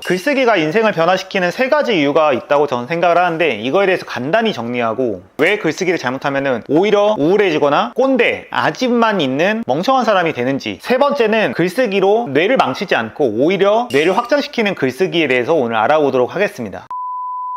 글쓰기가 인생을 변화시키는 3가지 이유가 있다고 저는 생각을 하는데, 이거에 대해서 간단히 정리하고 왜 글쓰기를 잘못하면 오히려 우울해지거나 꼰대, 아집만 있는 멍청한 사람이 되는지, 3번째는 글쓰기로 뇌를 망치지 않고 오히려 뇌를 확장시키는 글쓰기에 대해서 오늘 알아보도록 하겠습니다.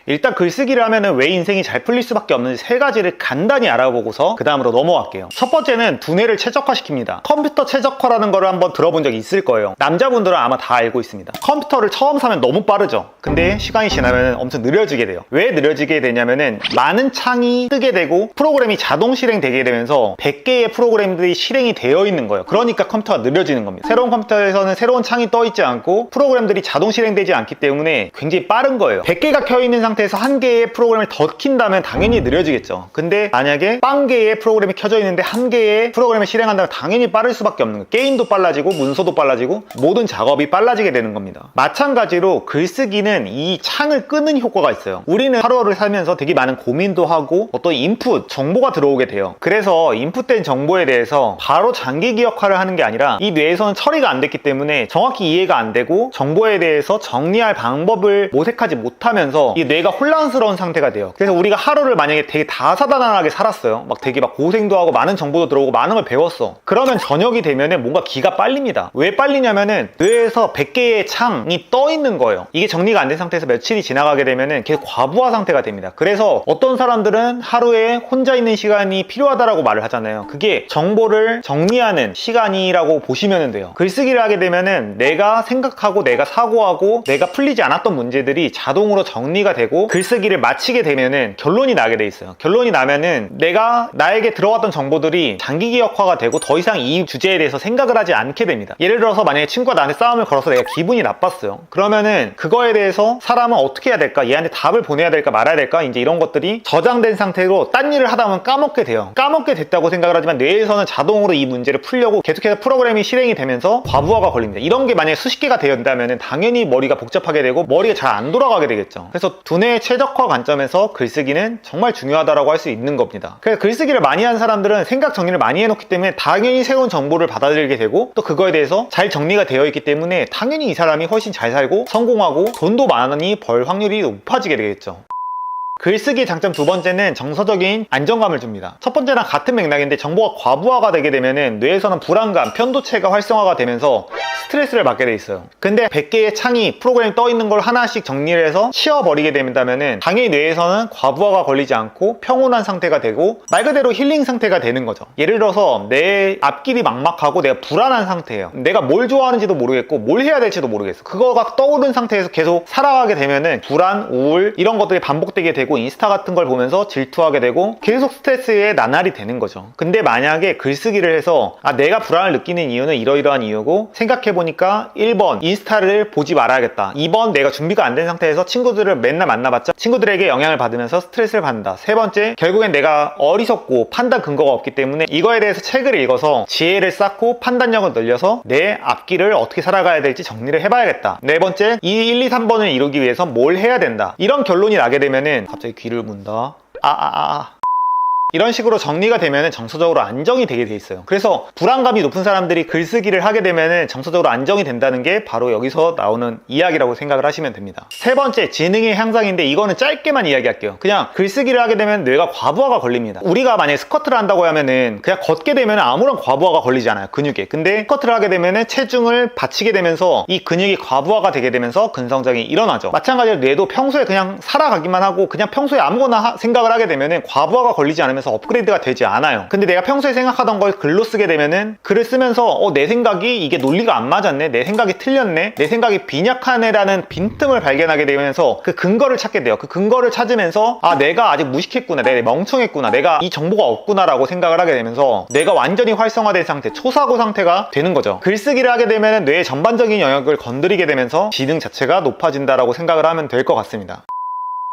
일단 글쓰기를 하면은 왜 인생이 잘 풀릴 수밖에 없는지 3가지를 간단히 알아보고서 그 다음으로 넘어갈게요. 첫 번째는 두뇌를 최적화시킵니다. 컴퓨터 최적화라는 거를 한번 들어본 적이 있을 거예요. 남자분들은 아마 다 알고 있습니다. 컴퓨터를 처음 사면 너무 빠르죠. 근데 시간이 지나면 엄청 느려지게 돼요. 왜 느려지게 되냐면은 많은 창이 뜨게 되고 프로그램이 자동 실행되게 되면서 100개의 프로그램들이 실행이 되어 있는 거예요. 그러니까 컴퓨터가 느려지는 겁니다. 새로운 컴퓨터에서는 새로운 창이 떠 있지 않고 프로그램들이 자동 실행되지 않기 때문에 굉장히 빠른 거예요. 100개가 켜 있는 상태에서 한 개의 프로그램을 더 킨다면 당연히 느려지겠죠. 근데 만약에 10개의 프로그램이 켜져 있는데 한 개의 프로그램을 실행한다면 당연히 빠를 수밖에 없는 거예요. 게임도 빨라지고 문서도 빨라지고 모든 작업이 빨라지게 되는 겁니다. 마찬가지로 글쓰기는 이 창을 끄는 효과가 있어요. 우리는 하루하루 살면서 되게 많은 고민도 하고 어떤 인풋, 정보가 들어오게 돼요. 그래서 인풋된 정보에 대해서 바로 장기 기억화를 하는 게 아니라 이 뇌에서는 처리가 안 됐기 때문에 정확히 이해가 안 되고 정보에 대해서 정리할 방법을 모색하지 못하면서 이 뇌가 혼란스러운 상태가 돼요. 그래서 우리가 하루를 만약에 되게 다사다난하게 살았어요. 막 되게 막 고생도 하고 많은 정보도 들어오고 많은 걸 배웠어. 그러면 저녁이 되면은 뭔가 기가 빨립니다. 왜 빨리냐면은 뇌에서 100개의 창이 떠 있는 거예요. 이게 정리가 안 된 상태에서 며칠이 지나가게 되면은 계속 과부하 상태가 됩니다. 그래서 어떤 사람들은 하루에 혼자 있는 시간이 필요하다라고 말을 하잖아요. 그게 정보를 정리하는 시간이라고 보시면 돼요. 글쓰기를 하게 되면은 내가 생각하고 내가 사고하고 내가 풀리지 않았던 문제들이 자동으로 정리가 되고 글쓰기를 마치게 되면은 결론이 나게 돼 있어요. 결론이 나면은 나에게 들어왔던 정보들이 장기 기억화가 되고 더 이상 이 주제에 대해서 생각을 하지 않게 됩니다. 예를 들어서 만약에 친구가 나한테 싸움을 걸어서 내가 기분이 나빴어요. 그러면은 그거에 대해서 사람은 어떻게 해야 될까? 얘한테 답을 보내야 될까 말아야 될까? 이제 이런 것들이 저장된 상태로 딴 일을 하다 보면 까먹게 돼요. 까먹게 됐다고 생각을 하지만 뇌에서는 자동으로 이 문제를 풀려고 계속해서 프로그램이 실행이 되면서 과부하가 걸립니다. 이런 게 만약에 수십 개가 되었다면 당연히 머리가 복잡하게 되고 머리가 잘 안 돌아가게 되겠죠. 그래서 두뇌 최적화 관점에서 글쓰기는 정말 중요하다고 할 수 있는 겁니다. 그래서 글쓰기를 많이 한 사람들은 생각 정리를 많이 해놓기 때문에 당연히 새로운 정보를 받아들이게 되고 또 그거에 대해서 잘 정리가 되어 있기 때문에 당연히 이 사람이 훨씬 잘 살고 성공하고 돈도 많이 벌 확률이 높아지게 되겠죠. 글쓰기의 장점 2번째는 정서적인 안정감을 줍니다. 첫 번째랑 같은 맥락인데 정보가 과부하가 되게 되면은 뇌에서는 불안감, 편도체가 활성화가 되면서 스트레스를 받게 돼 있어요. 근데 100개의 창이 프로그램이 떠 있는 걸 하나씩 정리를 해서 치워버리게 된다면은 당연히 뇌에서는 과부하가 걸리지 않고 평온한 상태가 되고 말 그대로 힐링 상태가 되는 거죠. 예를 들어서 내 앞길이 막막하고 내가 불안한 상태예요. 내가 뭘 좋아하는지도 모르겠고 뭘 해야 될지도 모르겠어. 그거가 떠오른 상태에서 계속 살아가게 되면은 불안, 우울 이런 것들이 반복되게 되고 인스타 같은 걸 보면서 질투하게 되고 계속 스트레스에 나날이 되는 거죠. 근데 만약에 글쓰기를 해서 내가 불안을 느끼는 이유는 이러이러한 이유고 생각해보니까 1번 인스타를 보지 말아야겠다. 2번 내가 준비가 안 된 상태에서 친구들을 맨날 만나봤자 친구들에게 영향을 받으면서 스트레스를 받는다. 3번째 결국엔 내가 어리석고 판단 근거가 없기 때문에 이거에 대해서 책을 읽어서 지혜를 쌓고 판단력을 늘려서 내 앞길을 어떻게 살아가야 될지 정리를 해봐야겠다. 4번째 이 1, 2, 3번을 이루기 위해서 뭘 해야 된다. 이런 결론이 나게 되면은 갑자기 귀를 문다. 이런 식으로 정리가 되면 정서적으로 안정이 되게 돼 있어요. 그래서 불안감이 높은 사람들이 글쓰기를 하게 되면 정서적으로 안정이 된다는 게 바로 여기서 나오는 이야기라고 생각을 하시면 됩니다. 3번째 지능의 향상인데 이거는 짧게만 이야기할게요. 그냥 글쓰기를 하게 되면 뇌가 과부하가 걸립니다. 우리가 만약에 스쿼트를 한다고 하면은 그냥 걷게 되면 아무런 과부하가 걸리지 않아요, 근육에. 근데 스쿼트를 하게 되면 체중을 받치게 되면서 이 근육이 과부하가 되게 되면서 근성장이 일어나죠. 마찬가지로 뇌도 평소에 그냥 살아가기만 하고 그냥 평소에 아무거나 생각을 하게 되면 과부하가 걸리지 않으면 업그레이드가 되지 않아요. 근데 내가 평소에 생각하던 걸 글로 쓰게 되면은 글을 쓰면서 내 생각이 이게 논리가 안 맞았네, 내 생각이 틀렸네, 내 생각이 빈약하네라는 빈틈을 발견하게 되면서 그 근거를 찾게 돼요. 그 근거를 찾으면서 내가 아직 무식했구나, 내가 멍청했구나, 내가 이 정보가 없구나라고 생각을 하게 되면서 내가 완전히 활성화된 상태, 초사고 상태가 되는 거죠. 글쓰기를 하게 되면 뇌의 전반적인 영역을 건드리게 되면서 지능 자체가 높아진다라고 생각을 하면 될 것 같습니다.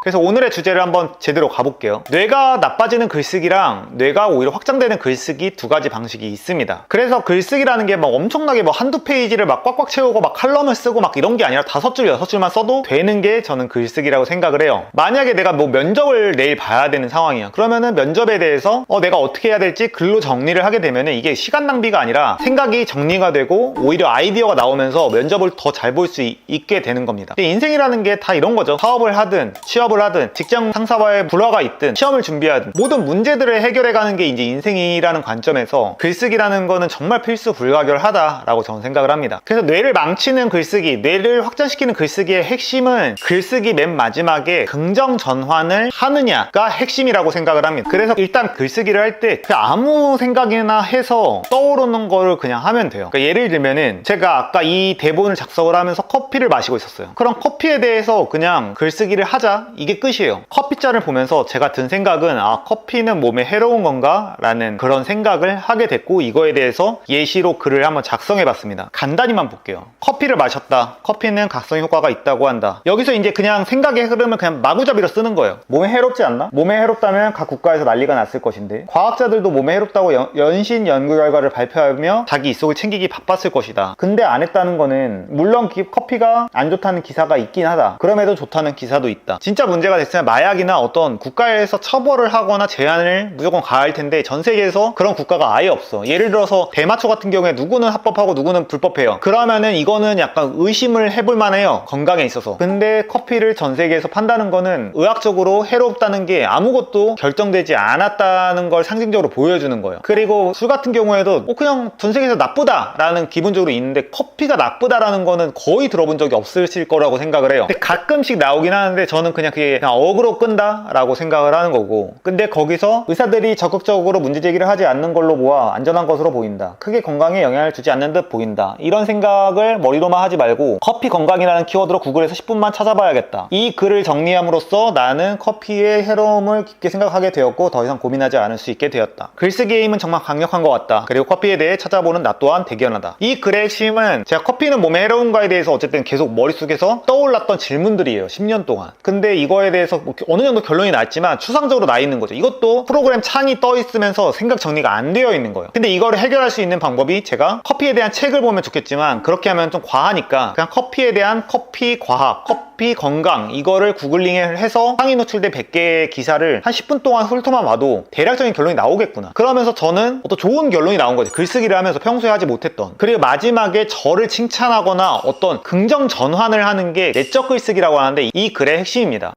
그래서 오늘의 주제를 한번 제대로 가볼게요. 뇌가 나빠지는 글쓰기랑 뇌가 오히려 확장되는 글쓰기 두 가지 방식이 있습니다. 그래서 글쓰기라는 게 막 엄청나게 뭐 한두 페이지를 막 꽉꽉 채우고 막 칼럼을 쓰고 막 이런 게 아니라 5줄, 6줄만 써도 되는 게 저는 글쓰기라고 생각을 해요. 만약에 내가 뭐 면접을 내일 봐야 되는 상황이야. 그러면은 면접에 대해서 내가 어떻게 해야 될지 글로 정리를 하게 되면은 이게 시간 낭비가 아니라 생각이 정리가 되고 오히려 아이디어가 나오면서 면접을 더 잘 볼 수 있게 되는 겁니다. 근데 인생이라는 게 다 이런 거죠. 사업을 하든 취업을 하든 직장 상사와의 불화가 있든 시험을 준비하든 모든 문제들을 해결해가는 게 이제 인생이라는 관점에서 글쓰기라는 거는 정말 필수 불가결하다라고 저는 생각을 합니다. 그래서 뇌를 망치는 글쓰기, 뇌를 확장시키는 글쓰기의 핵심은 글쓰기 맨 마지막에 긍정 전환을 하느냐가 핵심이라고 생각을 합니다. 그래서 일단 글쓰기를 할 때 아무 생각이나 해서 떠오르는 거를 그냥 하면 돼요. 그러니까 예를 들면은 제가 아까 이 대본을 작성을 하면서 커피를 마시고 있었어요. 그럼 커피에 대해서 그냥 글쓰기를 하자, 이게 끝이에요. 커피잔을 보면서 제가 든 생각은 커피는 몸에 해로운 건가? 라는 그런 생각을 하게 됐고 이거에 대해서 예시로 글을 한번 작성해 봤습니다. 간단히만 볼게요. 커피를 마셨다. 커피는 각성 효과가 있다고 한다. 여기서 이제 그냥 생각의 흐름을 그냥 마구잡이로 쓰는 거예요. 몸에 해롭지 않나? 몸에 해롭다면 각 국가에서 난리가 났을 것인데 과학자들도 몸에 해롭다고 연신 연구 결과를 발표하며 자기 입속을 챙기기 바빴을 것이다. 근데 안 했다는 거는 물론 커피가 안 좋다는 기사가 있긴 하다. 그럼에도 좋다는 기사도 있다. 진짜 문제가 됐으면 마약이나 어떤 국가에서 처벌을 하거나 제한을 무조건 가할 텐데 전 세계에서 그런 국가가 아예 없어. 예를 들어서 대마초 같은 경우에 누구는 합법하고 누구는 불법해요. 그러면은 이거는 약간 의심을 해볼 만해요. 건강에 있어서. 근데 커피를 전 세계에서 판다는 거는 의학적으로 해롭다는 게 아무것도 결정되지 않았다는 걸 상징적으로 보여주는 거예요. 그리고 술 같은 경우에도 그냥 전 세계에서 나쁘다라는 기본적으로 있는데 커피가 나쁘다라는 거는 거의 들어본 적이 없으실 거라고 생각을 해요. 근데 가끔씩 나오긴 하는데 저는 그냥 그게 그냥 어그로 끈다 라고 생각을 하는 거고, 근데 거기서 의사들이 적극적으로 문제제기를 하지 않는 걸로 보아 안전한 것으로 보인다. 크게 건강에 영향을 주지 않는 듯 보인다. 이런 생각을 머리로만 하지 말고 커피 건강이라는 키워드로 구글에서 10분만 찾아봐야겠다. 이 글을 정리함으로써 나는 커피의 해로움을 깊게 생각하게 되었고 더 이상 고민하지 않을 수 있게 되었다. 글쓰기의 힘은 정말 강력한 것 같다. 그리고 커피에 대해 찾아보는 나 또한 대견하다. 이 글의 핵심은 제가 커피는 몸에 해로운가에 대해서 어쨌든 계속 머릿속에서 떠올랐던 질문들이에요. 10년 동안. 근데 이거에 대해서 어느 정도 결론이 났지만 추상적으로 나 있는 거죠. 이것도 프로그램 창이 떠 있으면서 생각 정리가 안 되어 있는 거예요. 근데 이거를 해결할 수 있는 방법이 제가 커피에 대한 책을 보면 좋겠지만 그렇게 하면 좀 과하니까 그냥 커피에 대한 커피 과학, 커피 건강 이거를 구글링을 해서 상위 노출된 100개의 기사를 한 10분 동안 훑어만 봐도 대략적인 결론이 나오겠구나. 그러면서 저는 어떤 좋은 결론이 나온 거지. 글쓰기를 하면서 평소에 하지 못했던. 그리고 마지막에 저를 칭찬하거나 어떤 긍정 전환을 하는 게 내적 글쓰기라고 하는데 이 글의 핵심입니다.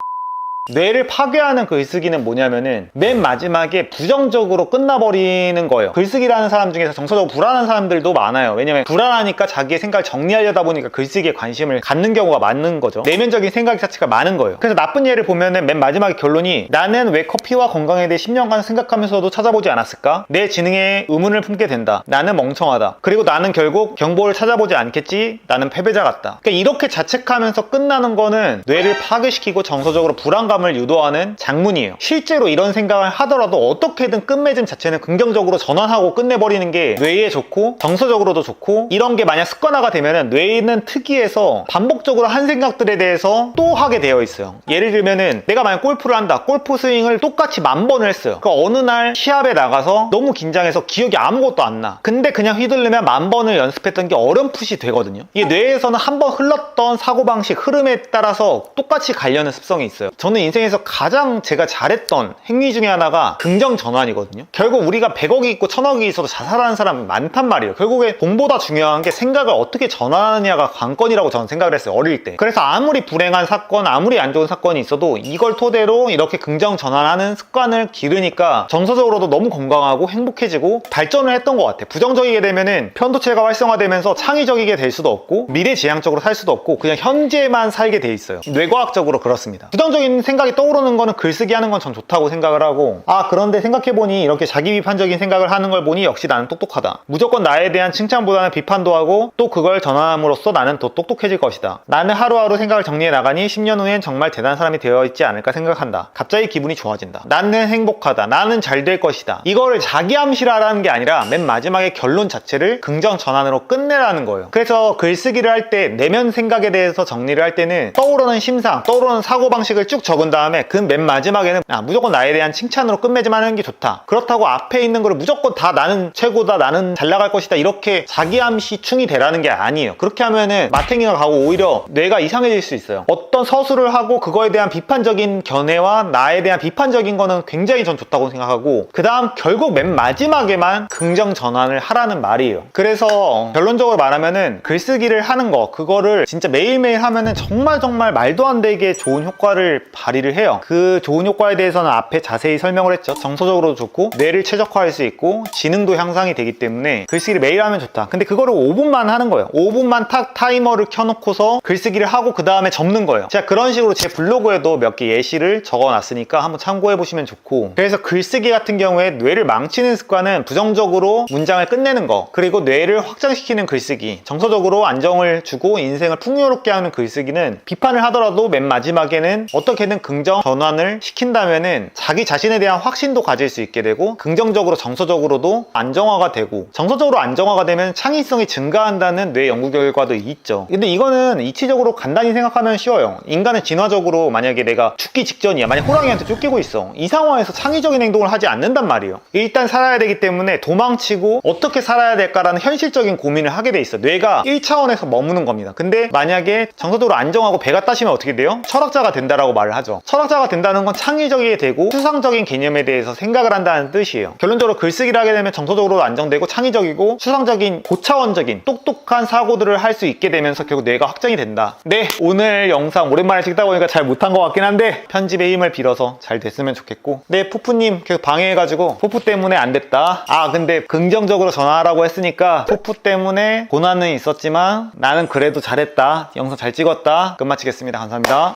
뇌를 파괴하는 글쓰기는 뭐냐면은 맨 마지막에 부정적으로 끝나버리는 거예요. 글쓰기라는 사람 중에서 정서적으로 불안한 사람들도 많아요. 왜냐면 불안하니까 자기의 생각을 정리하려다 보니까 글쓰기에 관심을 갖는 경우가 많은 거죠. 내면적인 생각 자체가 많은 거예요. 그래서 나쁜 예를 보면은 맨 마지막에 결론이 나는 왜 커피와 건강에 대해 10년간 생각하면서도 찾아보지 않았을까? 내 지능에 의문을 품게 된다. 나는 멍청하다. 그리고 나는 결국 경보를 찾아보지 않겠지? 나는 패배자 같다. 그러니까 이렇게 자책하면서 끝나는 거는 뇌를 파괴시키고 정서적으로 불안감 을 유도하는 장문이에요. 실제로 이런 생각을 하더라도 어떻게든 끝맺음 자체는 긍정적으로 전환하고 끝내버리는 게 뇌에 좋고 정서적으로도 좋고, 이런 게 만약 습관화가 되면은 뇌는 특이해서 반복적으로 한 생각들에 대해서 또 하게 되어 있어요. 예를 들면은 내가 만약 골프를 한다. 골프 스윙을 똑같이 10,000번을 했어요. 그러니까 어느 날 시합에 나가서 너무 긴장해서 기억이 아무것도 안 나. 근데 그냥 휘두르면 10,000번을 연습했던 게 어렴풋이 되거든요. 이게 뇌에서는 한번 흘렀던 사고방식 흐름에 따라서 똑같이 가려는 습성이 있어요. 저는 인생에서 가장 제가 잘했던 행위 중에 하나가 긍정 전환이거든요. 결국 우리가 100억이 있고 1000억이 있어도 자살하는 사람이 많단 말이에요. 결국에 돈보다 중요한 게 생각을 어떻게 전환하느냐가 관건이라고 저는 생각을 했어요. 어릴 때. 그래서 아무리 불행한 사건, 아무리 안 좋은 사건이 있어도 이걸 토대로 이렇게 긍정 전환하는 습관을 기르니까 정서적으로도 너무 건강하고 행복해지고 발전을 했던 것 같아요. 부정적이게 되면은 편도체가 활성화되면서 창의적이게 될 수도 없고 미래지향적으로 살 수도 없고 그냥 현재만 살게 돼 있어요. 뇌과학적으로 그렇습니다. 부정적인 생각이 떠오르는 거는 글쓰기 하는 건 전 좋다고 생각을 하고, 그런데 생각해보니 이렇게 자기 비판적인 생각을 하는 걸 보니 역시 나는 똑똑하다. 무조건 나에 대한 칭찬보다는 비판도 하고 또 그걸 전환함으로써 나는 더 똑똑해질 것이다. 나는 하루하루 생각을 정리해 나가니 10년 후엔 정말 대단한 사람이 되어 있지 않을까 생각한다. 갑자기 기분이 좋아진다. 나는 행복하다. 나는 잘 될 것이다. 이거를 자기 암시라는 게 아니라 맨 마지막에 결론 자체를 긍정 전환으로 끝내라는 거예요. 그래서 글쓰기를 할 때 내면 생각에 대해서 정리를 할 때는 떠오르는 심상, 떠오르는 사고방식을 쭉 적어 적은 다음에 그 맨 마지막에는 무조건 나에 대한 칭찬으로 끝맺음하는 게 좋다. 그렇다고 앞에 있는 거를 무조건 다 나는 최고다, 나는 잘 나갈 것이다, 이렇게 자기암시충이 되라는 게 아니에요. 그렇게 하면은 마탱이가 가고 오히려 뇌가 이상해질 수 있어요. 어떤 서술을 하고 그거에 대한 비판적인 견해와 나에 대한 비판적인 거는 굉장히 전 좋다고 생각하고, 그 다음 결국 맨 마지막에만 긍정 전환을 하라는 말이에요. 그래서 결론적으로 말하면은 글쓰기를 하는 거, 그거를 진짜 매일매일 하면은 정말 말도 안 되게 좋은 효과를 발휘를 해요. 그 좋은 효과에 대해서는 앞에 자세히 설명을 했죠. 정서적으로도 좋고 뇌를 최적화할 수 있고 지능도 향상이 되기 때문에 글쓰기를 매일 하면 좋다. 근데 그거를 5분만 하는 거예요. 5분만 딱 타이머를 켜놓고서 글쓰기를 하고 그 다음에 접는 거예요. 제가 그런 식으로 제 블로그에도 몇 개 예시를 적어놨으니까 한번 참고해 보시면 좋고, 그래서 글쓰기 같은 경우에 뇌를 망치는 습관은 부정적으로 문장을 끝내는 거, 그리고 뇌를 확장시키는 글쓰기, 정서적으로 안정을 주고 인생을 풍요롭게 하는 글쓰기는 비판을 하더라도 맨 마지막에는 어떻게든 긍정 전환을 시킨다면은 자기 자신에 대한 확신도 가질 수 있게 되고, 긍정적으로 정서적으로도 안정화가 되고, 정서적으로 안정화가 되면 창의성이 증가한다는 뇌 연구 결과도 있죠. 근데 이거는 이치적으로 간단히 생각하면 쉬워요. 인간은 진화적으로 만약에 내가 죽기 직전이야, 만약 호랑이한테 쫓기고 있어, 이 상황에서 창의적인 행동을 하지 않는단 말이에요. 일단 살아야 되기 때문에 도망치고 어떻게 살아야 될까라는 현실적인 고민을 하게 돼 있어. 뇌가 1차원에서 머무는 겁니다. 근데 만약에 정서적으로 안정하고 배가 따시면 어떻게 돼요? 철학자가 된다라고 말을 하죠. 철학자가 된다는 건 창의적이게 되고 추상적인 개념에 대해서 생각을 한다는 뜻이에요. 결론적으로 글쓰기를 하게 되면 정서적으로 안정되고 창의적이고 추상적인 고차원적인 똑똑한 사고들을 할 수 있게 되면서 결국 뇌가 확장이 된다. 네, 오늘 영상 오랜만에 찍다 보니까 잘 못한 것 같긴 한데 편집의 힘을 빌어서 잘 됐으면 좋겠고, 네, 푸푸님 계속 방해해가지고 푸푸 때문에 안 됐다. 근데 긍정적으로 전화하라고 했으니까 푸푸 때문에 고난은 있었지만 나는 그래도 잘했다, 영상 잘 찍었다, 끝마치겠습니다. 감사합니다.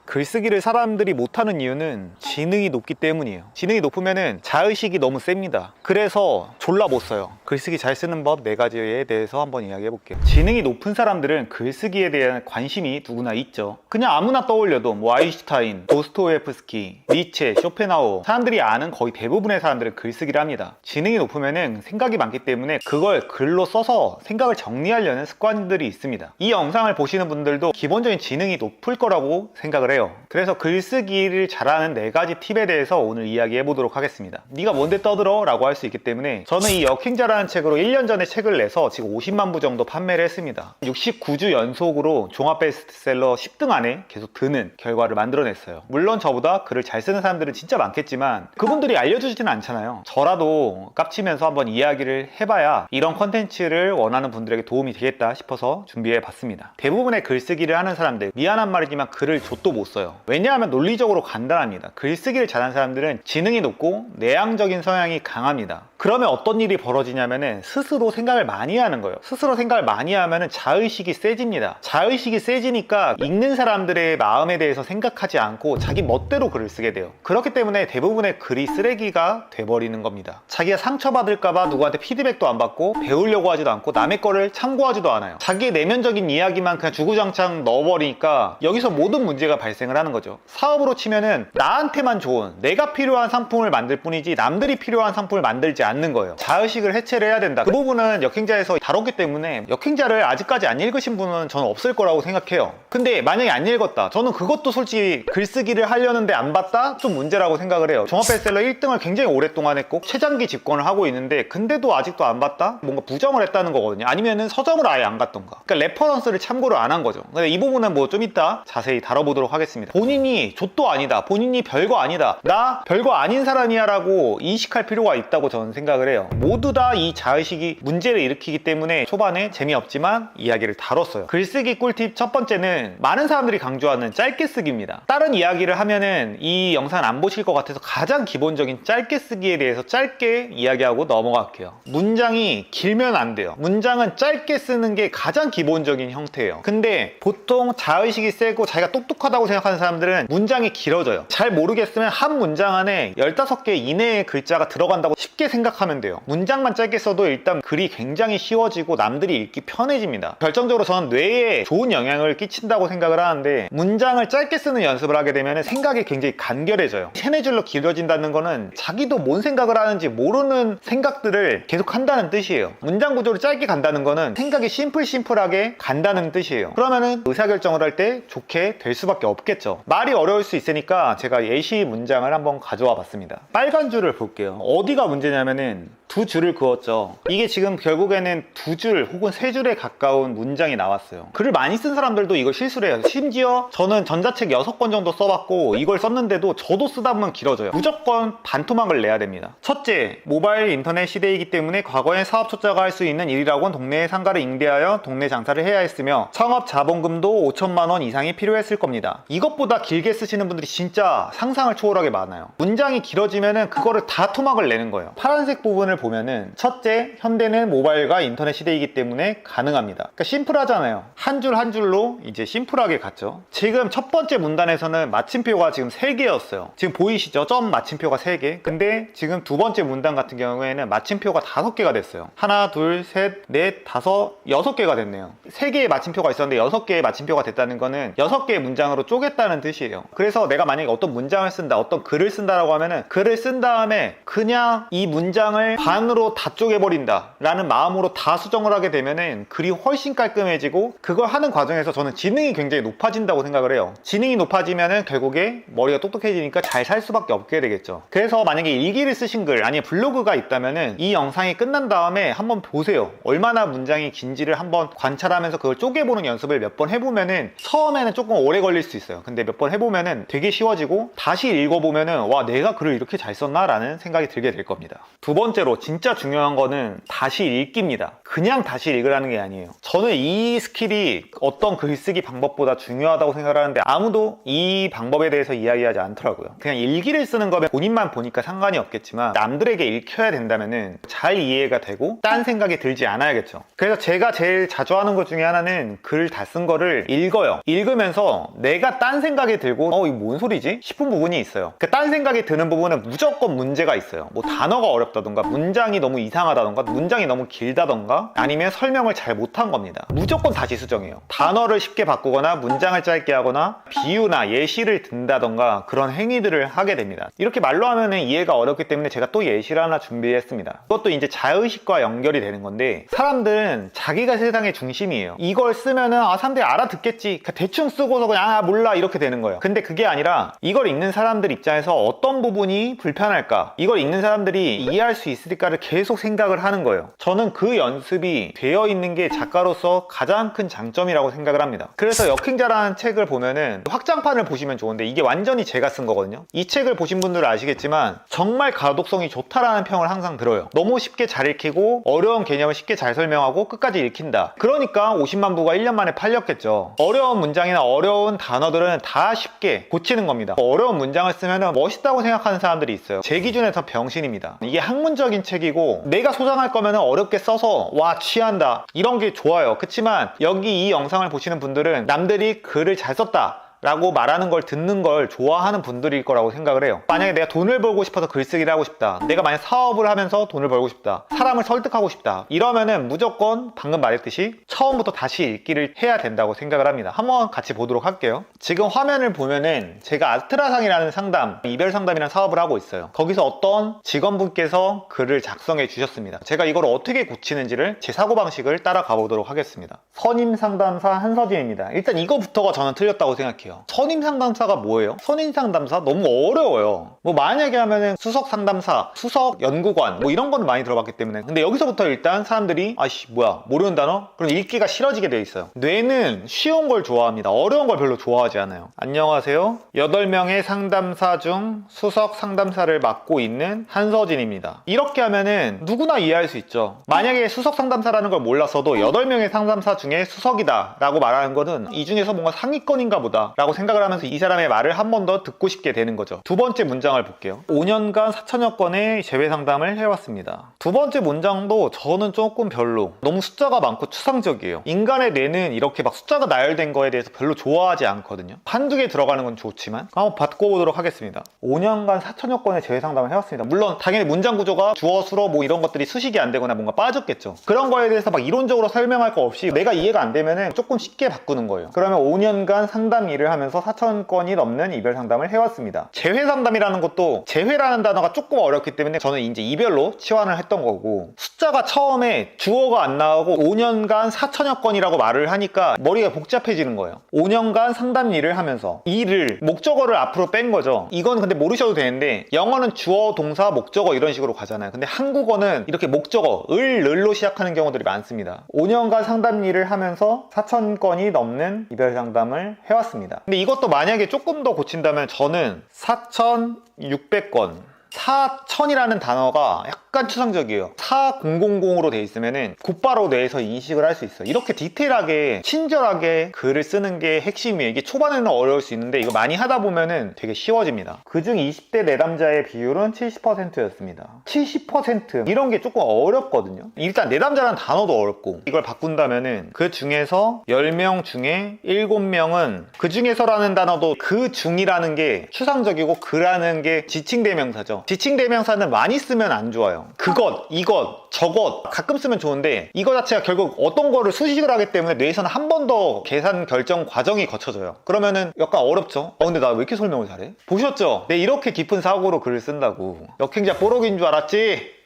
글쓰기를 사람들이 못하는 이유는 지능이 높기 때문이에요. 지능이 높으면은 자의식이 너무 셉니다. 그래서 졸라 못 써요. 글쓰기 잘 쓰는 법 4가지에 대해서 한번 이야기해 볼게요. 지능이 높은 사람들은 글쓰기에 대한 관심이 누구나 있죠. 그냥 아무나 떠올려도 뭐 아인슈타인, 도스토옙스키, 니체, 쇼펜하우어, 사람들이 아는 거의 대부분의 사람들은 글쓰기를 합니다. 지능이 높으면은 생각이 많기 때문에 그걸 글로 써서 생각을 정리하려는 습관들이 있습니다. 이 영상을 보시는 분들도 기본적인 지능이 높을 거라고 생각을 해요. 그래서 글쓰기를 잘하는 4가지 팁에 대해서 오늘 이야기해 보도록 하겠습니다. 네가 뭔데 떠들어? 라고 할 수 있기 때문에 저는 이 역행자라는 책으로 1년 전에 책을 내서 지금 50만 부 정도 판매를 했습니다. 69주 연속으로 종합 베스트셀러 10등 안에 계속 드는 결과를 만들어냈어요. 물론 저보다 글을 잘 쓰는 사람들은 진짜 많겠지만 그분들이 알려주지는 않잖아요. 저라도 깝치면서 한번 이야기를 해봐야 이런 컨텐츠를 원하는 분들에게 도움이 되겠다 싶어서 준비해 봤습니다. 대부분의 글쓰기를 하는 사람들, 미안한 말이지만 글을 좆도 못 써요. 왜냐하면 논리적으로 간단합니다. 글쓰기를 잘하는 사람들은 지능이 높고 내향적인 성향이 강합니다. 그러면 어떤 일이 벌어지냐면은 스스로 생각을 많이 하는 거예요. 스스로 생각을 많이 하면은 자의식이 세집니다. 자의식이 세지니까 읽는 사람들의 마음에 대해서 생각하지 않고 자기 멋대로 글을 쓰게 돼요. 그렇기 때문에 대부분의 글이 쓰레기가 돼버리는 겁니다. 자기가 상처받을까봐 누구한테 피드백도 안 받고 배우려고 하지도 않고 남의 거를 참고하지도 않아요. 자기의 내면적인 이야기만 그냥 주구장창 넣어버리니까 여기서 모든 문제가 발생을 하는 거죠. 사업으로 치면은 나한테만 좋은, 내가 필요한 상품을 만들 뿐이지 남들이 필요한 상품을 만들지 않는 거예요. 자의식을 해체를 해야 된다. 그 부분은 역행자에서 다뤘기 때문에 역행자를 아직까지 안 읽으신 분은 저는 없을 거라고 생각해요. 근데 만약에 안 읽었다, 저는 그것도 솔직히 글쓰기를 하려는데 안 봤다? 좀 문제라고 생각을 해요. 종합베스트셀러 1등을 굉장히 오랫동안 했고 최장기 집권을 하고 있는데 근데도 아직도 안 봤다? 뭔가 부정을 했다는 거거든요. 아니면은 서점을 아예 안 갔던가, 그러니까 레퍼런스를 참고를 안 한 거죠. 근데 이 부분은 뭐 좀 이따 자세히 다뤄보도록 하겠습니다. 본인이 좆도 아니다, 본인이 별거 아니다, 나 별거 아닌 사람이야 라고 인식할 필요가 있다고 저는 생각을 해요. 모두 다 이 자의식이 문제를 일으키기 때문에 초반에 재미없지만 이야기를 다뤘어요. 글쓰기 꿀팁 첫 번째는 많은 사람들이 강조하는 짧게 쓰기입니다. 다른 이야기를 하면은 이 영상 안 보실 것 같아서 가장 기본적인 짧게 쓰기에 대해서 짧게 이야기하고 넘어갈게요. 문장이 길면 안 돼요. 문장은 짧게 쓰는 게 가장 기본적인 형태예요. 근데 보통 자의식이 세고 자기가 똑똑하다고 생각하는 사람들은 문장이 길어져요. 잘 모르겠으면 한 문장 안에 15개 이내의 글자가 들어간다고 쉽게 생각하면 돼요. 문장만 짧게 써도 일단 글이 굉장히 쉬워지고 남들이 읽기 편해집니다. 결정적으로 저는 뇌에 좋은 영향을 끼친다고 생각을 하는데, 문장을 짧게 쓰는 연습을 하게 되면 생각이 굉장히 간결해져요. 세네 줄로 길어진다는 거는 자기도 뭔 생각을 하는지 모르는 생각들을 계속 한다는 뜻이에요. 문장 구조를 짧게 간다는 거는 생각이 심플하게 간다는 뜻이에요. 그러면은 의사결정을 할 때 좋게 될 수밖에 없겠죠. 말이 어려울 수 있으니까 제가 예시 문장을 한번 가져와 봤습니다. 빨간 줄을 볼게요. 어디가 문제냐면은 두 줄을 그었죠. 이게 지금 결국에는 두 줄 혹은 세 줄에 가까운 문장이 나왔어요. 글을 많이 쓴 사람들도 이걸 실수를 해요. 심지어 저는 전자책 6권 정도 써봤고 이걸 썼는데도 저도 쓰다 보면 길어져요. 무조건 반토막을 내야 됩니다. 첫째, 모바일 인터넷 시대이기 때문에 과거엔 사업 초짜가 할 수 있는 일이라고는 동네의 상가를 임대하여 동네 장사를 해야 했으며 창업 자본금도 5천만 원 이상이 필요했을 겁니다. 이것보다 길게 쓰시는 분들이 진짜 상상을 초월하게 많아요. 문장이 길어지면은 그거를 다 토막을 내는 거예요. 파란색 부분을 보면은 첫째, 현대는 모바일과 인터넷 시대이기 때문에 가능합니다. 그러니까 심플하잖아요. 한 줄 한 줄로 이제 심플하게 갔죠. 지금 첫 번째 문단에서는 마침표가 지금 3개였어요. 지금 보이시죠? 점 마침표가 3개. 근데 지금 두 번째 문단 같은 경우에는 마침표가 5개가 됐어요. 하나, 둘, 셋, 넷, 다섯, 6개가 됐네요. 3개의 마침표가 있었는데 6개의 마침표가 됐다는 거는 6개의 문장으로 쪼갰다는 뜻이에요. 그래서 내가 만약에 어떤 문장을 쓴다, 어떤 글을 쓴다라고 하면은 글을 쓴 다음에 그냥 이 문장을 반으로 다 쪼개버린다 라는 마음으로 다 수정을 하게 되면은 글이 훨씬 깔끔해지고, 그걸 하는 과정에서 저는 지능이 굉장히 높아진다고 생각을 해요. 지능이 높아지면은 결국에 머리가 똑똑해지니까 잘 살 수밖에 없게 되겠죠. 그래서 만약에 일기를 쓰신 글, 아니면 블로그가 있다면은 이 영상이 끝난 다음에 한번 보세요. 얼마나 문장이 긴지를 한번 관찰하면서 그걸 쪼개보는 연습을 몇 번 해보면은 처음에는 조금 오래 걸릴 수 있어요. 근데 몇 번 해보면은 되게 쉬워지고 다시 읽어보면은 와, 내가 글을 이렇게 잘 썼나? 라는 생각이 들게 될 겁니다. 두 번째로 진짜 중요한 거는 다시 읽기입니다. 그냥 다시 읽으라는 게 아니에요. 저는 이 스킬이 어떤 글쓰기 방법보다 중요하다고 생각하는데 아무도 이 방법에 대해서 이야기하지 않더라고요. 그냥 일기를 쓰는 거면 본인만 보니까 상관이 없겠지만 남들에게 읽혀야 된다면은 잘 이해가 되고 딴 생각이 들지 않아야겠죠. 그래서 제가 제일 자주 하는 것 중에 하나는 글 다 쓴 거를 읽어요. 읽으면서 내가 딴 생각이 들고 이거 뭔 소리지? 싶은 부분이 있어요. 그 딴 생각이 드는 부분은 무조건 문제가 있어요. 뭐 단어가 어렵다던가, 문장이 너무 이상하다던가, 문장이 너무 길다던가, 아니면 설명을 잘 못한 겁니다. 무조건 다시 수정해요. 단어를 쉽게 바꾸거나 문장을 짧게 하거나 비유나 예시를 든다던가 그런 행위들을 하게 됩니다. 이렇게 말로 하면 이해가 어렵기 때문에 제가 또 예시를 하나 준비했습니다. 그것도 이제 자의식과 연결이 되는 건데, 사람들은 자기가 세상의 중심이에요. 이걸 쓰면은 사람들이 알아듣겠지, 대충 쓰고서 그냥 몰라 이렇게 되는 거예요. 근데 그게 아니라 이걸 읽는 사람들 입장에서 어떤 부분이 불편할까, 이걸 읽는 사람들이 이해할 수 있을까를 계속 생각을 하는 거예요. 저는 그 연습이 되어 있는 게 작가로서 가장 큰 장점이라고 생각을 합니다. 그래서 역행자라는 책을 보면은 확장판을 보시면 좋은데 이게 완전히 제가 쓴 거거든요. 이 책을 보신 분들은 아시겠지만 정말 가독성이 좋다라는 평을 항상 들어요. 너무 쉽게 잘 읽히고 어려운 개념을 쉽게 잘 설명하고 끝까지 읽힌다. 그러니까 50만 부가 1년 만에 팔렸겠죠. 어려운 문장이나 어려운 단어들은 다 쉽게 고치는 겁니다. 어려운 문장을 쓰면 멋있다고 생각하는 사람들이 있어요. 제 기준에서 병신입니다. 이게 학문적인 책이고 내가 소장할 거면 어렵게 써서 와 취한다 이런 게 좋아요. 그치만 여기 이 영상을 보시는 분들은 남들이 글을 잘 썼다 라고 말하는 걸 듣는 걸 좋아하는 분들일 거라고 생각을 해요. 만약에 내가 돈을 벌고 싶어서 글쓰기를 하고 싶다, 내가 만약 사업을 하면서 돈을 벌고 싶다, 사람을 설득하고 싶다, 이러면은 무조건 방금 말했듯이 처음부터 다시 읽기를 해야 된다고 생각을 합니다. 한번 같이 보도록 할게요. 지금 화면을 보면은 제가 아스트라상이라는 상담, 이별 상담이라는 사업을 하고 있어요. 거기서 어떤 직원분께서 글을 작성해 주셨습니다. 제가 이걸 어떻게 고치는지를 제 사고방식을 따라가 보도록 하겠습니다. 선임 상담사 한서진입니다. 일단 이거부터가 저는 틀렸다고 생각해요. 선임 상담사가 뭐예요? 선임 상담사 너무 어려워요. 뭐 만약에 하면은 수석 상담사, 수석 연구관 뭐 이런 건 많이 들어봤기 때문에. 근데 여기서부터 일단 사람들이 아이씨 뭐야 모르는 단어? 그럼 읽기가 싫어지게 돼 있어요. 뇌는 쉬운 걸 좋아합니다. 어려운 걸 별로 좋아하지 않아요. 안녕하세요. 8명의 상담사 중 수석 상담사를 맡고 있는 한서진입니다. 이렇게 하면은 누구나 이해할 수 있죠. 만약에 수석 상담사라는 걸 몰랐어도 8명의 상담사 중에 수석이다 라고 말하는 거는 이 중에서 뭔가 상위권인가 보다 라고 생각을 하면서 이 사람의 말을 한 번 더 듣고 싶게 되는 거죠. 두 번째 문장을 볼게요. 5년간 4천여 건의 재회 상담을 해왔습니다. 두 번째 문장도 저는 조금 별로, 너무 숫자가 많고 추상적이에요. 인간의 뇌는 이렇게 막 숫자가 나열된 거에 대해서 별로 좋아하지 않거든요. 한두 개 들어가는 건 좋지만 한번 바꿔보도록 하겠습니다. 5년간 4천여 건의 재회 상담을 해왔습니다. 물론 당연히 문장 구조가 주어, 수로 뭐 이런 것들이 수식이 안 되거나 뭔가 빠졌겠죠. 그런 거에 대해서 막 이론적으로 설명할 거 없이 내가 이해가 안 되면은 조금 쉽게 바꾸는 거예요. 그러면 5년간 상담 일을 하면서 4천 건이 넘는 이별 상담을 해왔습니다. 재회 상담이라는 것도 재회라는 단어가 조금 어렵기 때문에 저는 이제 이별로 치환을 했던 거고, 숫자가 처음에 주어가 안 나오고 5년간 4천여 건이라고 말을 하니까 머리가 복잡해지는 거예요. 5년간 상담 일을 하면서 일을 목적어를 앞으로 뺀 거죠. 이건 근데 모르셔도 되는데 영어는 주어, 동사, 목적어 이런 식으로 가잖아요. 근데 한국어는 이렇게 목적어 을로 시작하는 경우들이 많습니다. 5년간 상담 일을 하면서 4천 건이 넘는 이별 상담을 해왔습니다. 근데 이것도 만약에 조금 더 고친다면 저는 4,600건, 4천이라는 단어가 약간 추상적이에요. 4000으로 돼 있으면은 곧바로 뇌에서 인식을 할 수 있어요. 이렇게 디테일하게 친절하게 글을 쓰는 게 핵심이에요. 이게 초반에는 어려울 수 있는데 이거 많이 하다 보면은 되게 쉬워집니다. 그중 20대 내담자의 비율은 70%였습니다. 70% 이런 게 조금 어렵거든요. 일단 내담자라는 단어도 어렵고, 이걸 바꾼다면은 그 중에서 10명 중에 7명은, 그 중에서라는 단어도 그 중이라는 게 추상적이고 그라는 게 지칭대명사죠. 지칭대명사는 많이 쓰면 안 좋아요. 그것, 이것, 저것 가끔 쓰면 좋은데 이거 자체가 결국 어떤 거를 수식을 하기 때문에 뇌에서는 한 번 더 계산 결정 과정이 거쳐져요. 그러면은 약간 어렵죠? 근데 나 왜 이렇게 설명을 잘해? 보셨죠? 네, 이렇게 깊은 사고로 글을 쓴다고. 역행자 뽀록인 줄 알았지?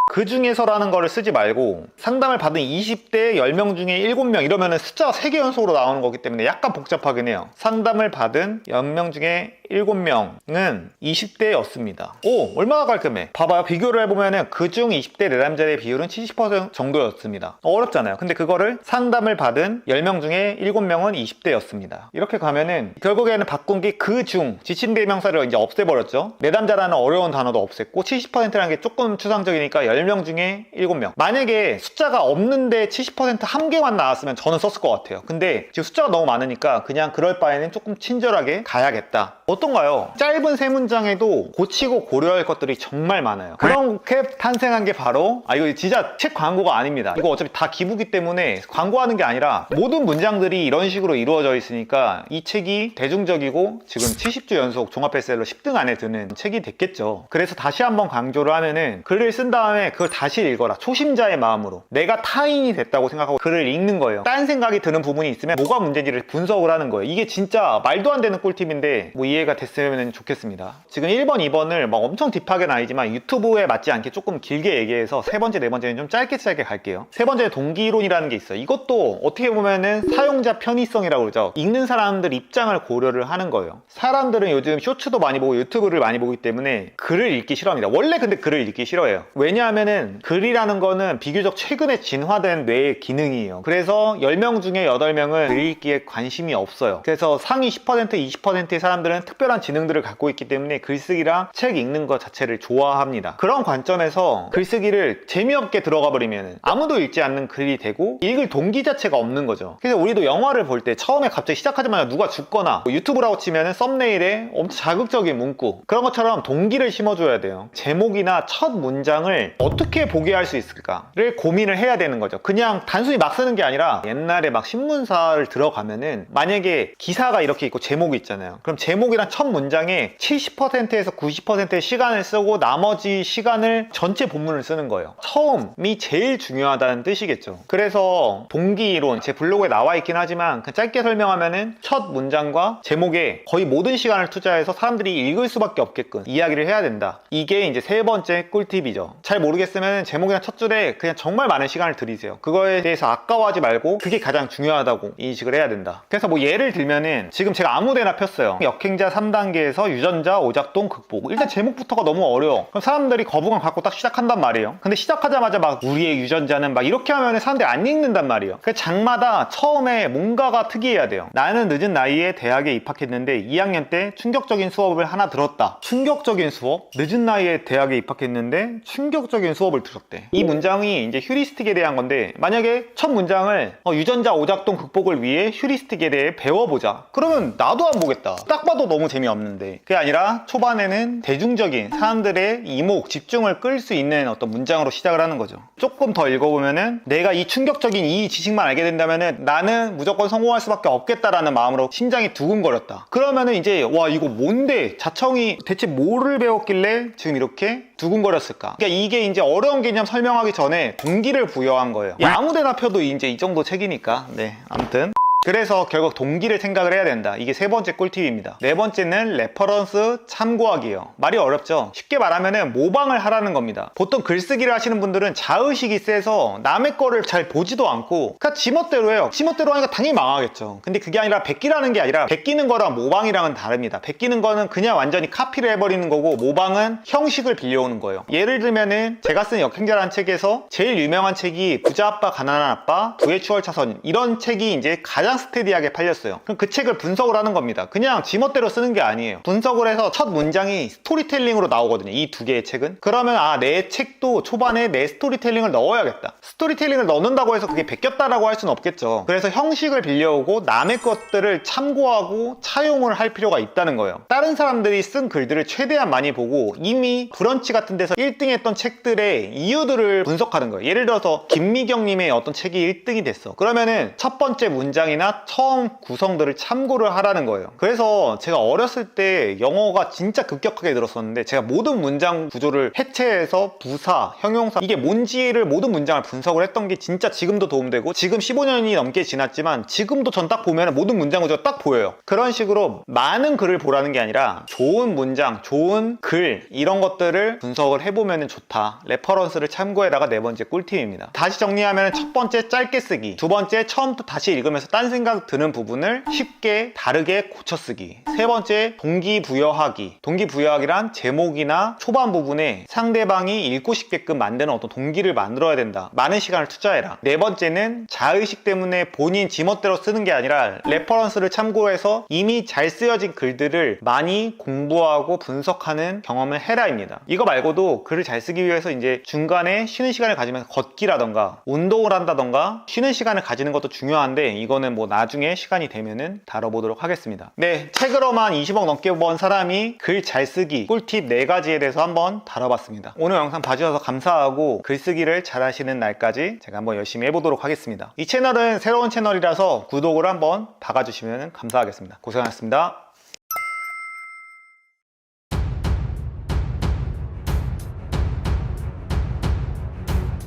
그 중에서라는 거를 쓰지 말고 상담을 받은 20대 10명 중에 7명 이러면은 숫자가 3개 연속으로 나오는 거기 때문에 약간 복잡하긴 해요. 상담을 받은 10명 중에 7명은 20대였습니다. 오, 얼마나 깔끔해. 봐봐요. 비교를 해보면은 그중 20대 내담자의 비율은 70% 정도였습니다. 어렵잖아요. 근데 그거를 상담을 받은 10명 중에 7명은 20대였습니다. 이렇게 가면은 결국에는 바꾼 게 그중, 지칭대명사를 이제 없애버렸죠. 내담자라는 어려운 단어도 없앴고 70%라는 게 조금 추상적이니까 10명 중에 7명. 만약에 숫자가 없는데 70%한 개만 나왔으면 저는 썼을 것 같아요. 근데 지금 숫자가 너무 많으니까 그냥 그럴 바에는 조금 친절하게 가야겠다. 어떤가요? 짧은 세 문장에도 고치고 고려할 것들이 정말 많아요. 그렇게 탄생한 게 바로, 이거 진짜 책 광고가 아닙니다. 이거 어차피 다 기부기 때문에 광고하는 게 아니라 모든 문장들이 이런 식으로 이루어져 있으니까 이 책이 대중적이고 지금 70주 연속 종합베스트셀러 10등 안에 드는 책이 됐겠죠. 그래서 다시 한번 강조를 하면은, 글을 쓴 다음에 그걸 다시 읽어라. 초심자의 마음으로 내가 타인이 됐다고 생각하고 글을 읽는 거예요. 딴 생각이 드는 부분이 있으면 뭐가 문제인지를 분석을 하는 거예요. 이게 진짜 말도 안 되는 꿀팁인데 뭐 이해가 됐으면 좋겠습니다. 지금 1번, 2번을 막 엄청 딥하게는 아니지만 유튜브에 맞지 않게 조금 길게 얘기해서 세 번째, 네 번째는 좀 짧게 갈게요. 세 번째, 동기이론이라는 게 있어요. 이것도 어떻게 보면은 사용자 편의성이라고 그러죠. 읽는 사람들 입장을 고려를 하는 거예요. 사람들은 요즘 쇼츠도 많이 보고 유튜브를 많이 보기 때문에 글을 읽기 싫어합니다. 원래 근데 글을 읽기 싫어해요. 왜냐하면은 글이라는 거는 비교적 최근에 진화된 뇌의 기능이에요. 그래서 10명 중에 8명은 글 읽기에 관심이 없어요. 그래서 상위 10%, 20%의 사람들은 특별한 지능들을 갖고 있기 때문에 글쓰기랑 책 읽는 것 자체를 좋아합니다. 그런 관점에서 글쓰기를 재미없게 들어가 버리면 아무도 읽지 않는 글이 되고 읽을 동기 자체가 없는 거죠. 그래서 우리도 영화를 볼 때 처음에 갑자기 시작하자마자 누가 죽거나 뭐 유튜브라고 치면은 썸네일에 엄청 자극적인 문구, 그런 것처럼 동기를 심어줘야 돼요. 제목이나 첫 문장을 어떻게 보게 할 수 있을까를 고민을 해야 되는 거죠. 그냥 단순히 막 쓰는 게 아니라, 옛날에 막 신문사를 들어가면은 만약에 기사가 이렇게 있고 제목이 있잖아요. 그럼 제목이랑 첫 문장에 70%에서 90%의 시간을 쓰고 나머지 시간을 전체 본문을 쓰는 거예요. 처음이 제일 중요하다는 뜻이겠죠. 그래서 동기이론, 제 블로그에 나와 있긴 하지만 그냥 짧게 설명하면은 첫 문장과 제목에 거의 모든 시간을 투자해서 사람들이 읽을 수밖에 없게끔 이야기를 해야 된다. 이게 이제 세 번째 꿀팁이죠. 잘 모르겠으면 제목이나 첫 줄에 그냥 정말 많은 시간을 들이세요. 그거에 대해서 아까워하지 말고 그게 가장 중요하다고 인식을 해야 된다. 그래서 뭐 예를 들면은 지금 제가 아무 데나 폈어요. 역행자 가해자 3단계에서 유전자 오작동 극복. 일단 제목부터가 너무 어려워. 그럼 사람들이 거부감 갖고 딱 시작한단 말이에요. 근데 시작하자마자 막 우리의 유전자는 막 이렇게 하면 사람들이 안 읽는단 말이에요. 그 장마다 처음에 뭔가가 특이해야 돼요. 나는 늦은 나이에 대학에 입학했는데 2학년 때 충격적인 수업을 하나 들었다. 충격적인 수업? 늦은 나이에 대학에 입학했는데 충격적인 수업을 들었대. 이 문장이 이제 휴리스틱에 대한 건데, 만약에 첫 문장을 유전자 오작동 극복을 위해 휴리스틱에 대해 배워보자. 그러면 나도 안 보겠다. 딱 봐도 너무 재미없는데. 그게 아니라 초반에는 대중적인 사람들의 이목, 집중을 끌 수 있는 어떤 문장으로 시작을 하는 거죠. 조금 더 읽어보면은 내가 이 충격적인 이 지식만 알게 된다면은 나는 무조건 성공할 수밖에 없겠다라는 마음으로 심장이 두근거렸다. 그러면은 이제 와, 이거 뭔데? 자청이 대체 뭐를 배웠길래 지금 이렇게 두근거렸을까? 그러니까 이게 이제 어려운 개념 설명하기 전에 동기를 부여한 거예요. 아무데나 펴도 이제 이 정도 책이니까. 네, 아무튼 그래서 결국 동기를 생각을 해야 된다. 이게 세 번째 꿀팁입니다. 네 번째는 레퍼런스 참고하기예요. 말이 어렵죠? 쉽게 말하면 모방을 하라는 겁니다. 보통 글쓰기를 하시는 분들은 자의식이 세서 남의 거를 잘 보지도 않고 그냥 지멋대로 해요. 지멋대로 하니까 당연히 망하겠죠. 근데 그게 아니라 베끼라는 게 아니라, 베끼는 거랑 모방이랑은 다릅니다. 베끼는 거는 그냥 완전히 카피를 해버리는 거고, 모방은 형식을 빌려오는 거예요. 예를 들면은 제가 쓴 역행자라는 책에서 제일 유명한 책이 부자 아빠 가난한 아빠 부의 추월차선, 이런 책이 이제 가장 스테디하게 팔렸어요. 그럼 그 책을 분석을 하는 겁니다. 그냥 지멋대로 쓰는 게 아니에요. 분석을 해서 첫 문장이 스토리텔링으로 나오거든요. 이 두 개의 책은. 그러면 내 책도 초반에 내 스토리텔링을 넣어야겠다. 스토리텔링을 넣는다고 해서 그게 베꼈다라고 할 수는 없겠죠. 그래서 형식을 빌려오고 남의 것들을 참고하고 차용을 할 필요가 있다는 거예요. 다른 사람들이 쓴 글들을 최대한 많이 보고 이미 브런치 같은 데서 1등 했던 책들의 이유들을 분석하는 거예요. 예를 들어서 김미경님의 어떤 책이 1등이 됐어. 그러면은 첫 번째 문장이나 처음 구성들을 참고를 하라는 거예요. 그래서 제가 어렸을 때 영어가 진짜 급격하게 늘었었는데, 제가 모든 문장 구조를 해체해서 부사, 형용사, 이게 뭔지를 모든 문장을 분석을 했던 게 진짜 지금도 도움되고, 지금 15년이 넘게 지났지만 지금도 전 딱 보면 모든 문장 구조가 딱 보여요. 그런 식으로 많은 글을 보라는 게 아니라 좋은 문장, 좋은 글, 이런 것들을 분석을 해보면 좋다. 레퍼런스를 참고해라가 네 번째 꿀팁입니다. 다시 정리하면 첫 번째 짧게 쓰기, 두 번째 처음부터 다시 읽으면서 딴 생각 드는 부분을 쉽게 다르게 고쳐쓰기, 세 번째 동기부여하기. 동기부여하기란 제목이나 초반 부분에 상대방이 읽고 싶게끔 만드는 어떤 동기를 만들어야 된다. 많은 시간을 투자해라. 네 번째는 자의식 때문에 본인 지멋대로 쓰는 게 아니라 레퍼런스를 참고해서 이미 잘 쓰여진 글들을 많이 공부하고 분석하는 경험을 해라입니다. 이거 말고도 글을 잘 쓰기 위해서 이제 중간에 쉬는 시간을 가지면서 걷기라던가 운동을 한다던가 쉬는 시간을 가지는 것도 중요한데, 이거는 뭐 나중에 시간이 되면은 다뤄보도록 하겠습니다. 네, 책으로만 20억 넘게 번 사람이 글 잘 쓰기 꿀팁 4가지에 대해서 한번 다뤄봤습니다. 오늘 영상 봐주셔서 감사하고, 글쓰기를 잘 하시는 날까지 제가 한번 열심히 해보도록 하겠습니다. 이 채널은 새로운 채널이라서 구독을 한번 박아주시면 감사하겠습니다. 고생하셨습니다.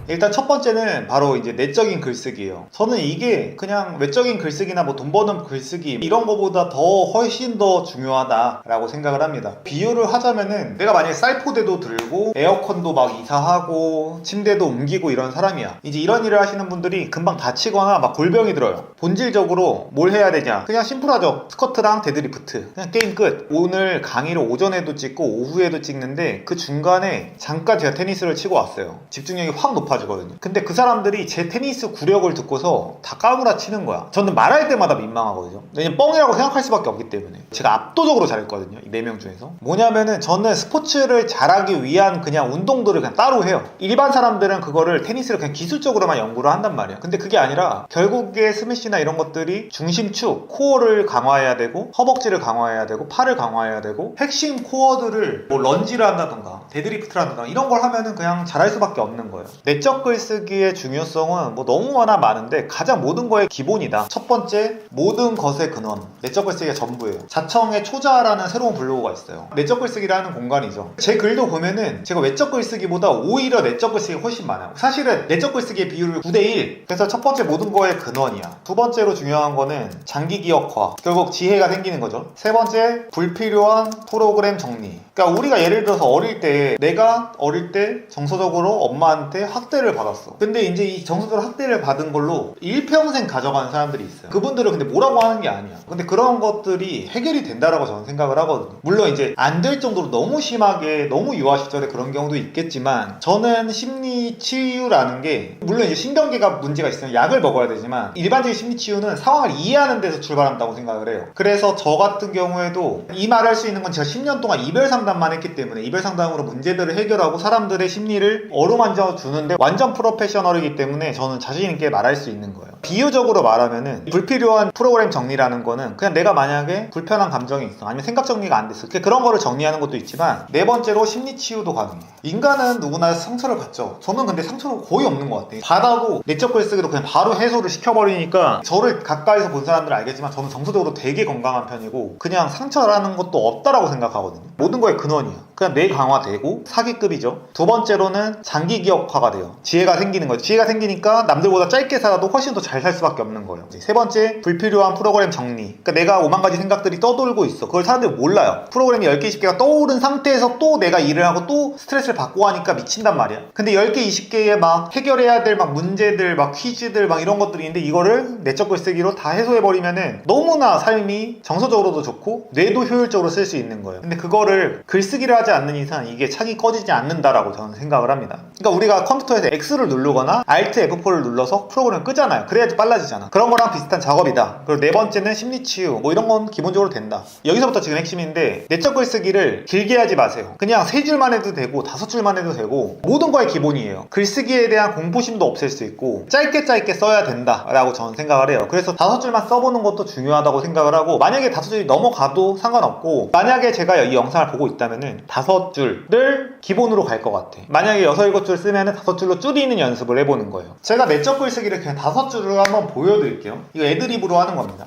일단 첫 번째는 바로 이제 내적인 글쓰기예요. 저는 이게 그냥 외적인 글쓰기나 뭐 돈 버는 글쓰기 이런 거보다 훨씬 더 중요하다라고 생각을 합니다. 비유를 하자면은 내가 만약에 쌀포대도 들고 에어컨도 막 이사하고 침대도 옮기고 이런 사람이야. 이제 이런 일을 하시는 분들이 금방 다치거나 막 골병이 들어요. 본질적으로 뭘 해야 되냐? 그냥 심플하죠. 스쿼트랑 데드리프트. 그냥 게임 끝. 오늘 강의를 오전에도 찍고 오후에도 찍는데 그 중간에 잠깐 제가 테니스를 치고 왔어요. 집중력이 확 높아지거든요. 근데 그 사람들이 제 테니스 구력을 듣고서 다 까무라치는 거야. 저는 말할 때마다 민망하거든요. 왜냐면 뻥이라고 생각할 수밖에 없기 때문에. 제가 압도적으로 잘했거든요. 이 4명 중에서. 뭐냐면은 저는 스포츠를 잘하기 위한 그냥 운동들을 그냥 따로 해요. 일반 사람들은 그거를 테니스를 그냥 기술적으로만 연구를 한단 말이야. 근데 그게 아니라 결국에 스매시나 이런 것들이 중심축, 코어를 강화해야 되고 허벅지를 강화해야 되고 팔을 강화해야 되고 핵심 코어들을 뭐 런지를 한다던가 데드리프트를 한다던가 이런 걸 하면은 그냥 잘할 수밖에 없는 거예요. 내적 글쓰기의 중요성은 뭐 너무나 많은데 가장 모든 거의 기본이다. 첫 번째, 모든 것의 근원. 내적 글쓰기가 전부예요. 자청의 초자라는 새로운 블로그가 있어요. 내적 글쓰기라는 공간이죠. 제 글도 보면은 제가 외적 글쓰기보다 오히려 내적 글쓰기가 훨씬 많아요. 사실은 내적 글쓰기의 비율을 9대1. 그래서 첫 번째 모든 거의 근원이야. 두 번째로 중요한 거는 장기 기억화. 결국 지혜가 생기는 거죠. 세 번째, 불필요한 프로그램 정리. 그러니까 우리가 예를 들어서 어릴 때, 내가 어릴 때 정서적으로 엄마한테 학대를 받았어. 근데 이제 이 정서적으로 학대를 받은 걸로 일평생 가져가는 사람들이 있어요. 그분들은 근데 뭐라고 하는 게 아니야. 근데 그런 것들이 해결이 된다라고 저는 생각을 하거든요. 물론 이제 안 될 정도로 너무 심하게, 너무 유아 시절에 그런 경우도 있겠지만, 저는 심리 치유라는 게 물론 이제 신경계가 문제가 있으면 약을 먹어야 되지만, 일반적인 심리 치유는 상황을 이해하는 데서 출발한다고 생각을 해요. 그래서 저 같은 경우에도 이 말을 할 수 있는 건 제가 10년 동안 이별 상담만 했기 때문에, 이별 상담으로 문제들을 해결하고 사람들의 심리를 어루만져 주는데 완전 프로페셔널이기 때문에 저는 자신 있게 말할 수 있는 거예요. 비유적으로 말하면은 불필요한 프로그램 정리라는 거는 그냥 내가 만약에 불편한 감정이 있어, 아니면 생각 정리가 안 됐어, 그런 거를 정리하는 것도 있지만, 네 번째로 심리 치유도 가능해. 인간은 누구나 상처를 받죠. 저는 근데 상처가 거의 없는 것 같아요. 받아도 내적 글쓰기로 그냥 바로 해소를 시켜버리니까, 저를 가까이서 본 사람들은 알겠지만 저는 정서적으로 되게 건강한 편이고, 그냥 상처라는 것도 없다라고 생각하거든요. 모든 거의 근원이야. 그냥 뇌 강화되고 사기급이죠. 두 번째로는 장기 기억화가 돼요. 지혜가 생기는 거죠. 지혜가 생기니까 남들보다 짧게 살아도 훨씬 더 잘 살 수밖에 없는 거예요. 세 번째, 불필요한 프로그램 정리. 그러니까 내가 5만 가지 생각들이 떠돌고 있어. 그걸 사람들이 몰라요. 프로그램이 10개, 20개가 떠오른 상태에서 또 내가 일을 하고 또 스트레스를 받고 하니까 미친단 말이야. 근데 10개, 20개의 막 해결해야 될 막 문제들, 막 퀴즈들, 막 이런 것들이 있는데, 이거를 내적 글쓰기로 다 해소해버리면은 너무나 삶이 정서적으로도 좋고 뇌도 효율적으로 쓸 수 있는 거예요. 근데 그거를 글쓰기를 하지 않는 이상 이게 창이 꺼지지 않는다라고 저는 생각을 합니다. 그러니까 우리가 컴퓨터에서 X를 누르거나 Alt F4를 눌러서 프로그램을 끄잖아요. 그래야지 빨라지잖아. 그런 거랑 비슷한 작업이다. 그리고 네 번째는 심리치유. 뭐 이런 건 기본적으로 된다. 여기서부터 지금 핵심인데, 내적 글쓰기를 길게 하지 마세요. 그냥 3줄만 해도 되고 5줄만 해도 되고, 모든 거의 기본이에요. 글쓰기에 대한 공포심도 없앨 수 있고 짧게 써야 된다라고 저는 생각을 해요. 그래서 5줄만 써보는 것도 중요하다고 생각을 하고, 만약에 5줄이 넘어가도 상관없고, 만약에 제가 이 영상을 보고 있다면은 5줄을 기본으로 갈 것 같아. 만약에 6, 7줄 쓰면은 5줄로 줄이는 연습을 해보는 거예요. 제가 내적 글쓰기를 그냥 5줄로 한번 보여드릴게요. 이거 애드립으로 하는 겁니다.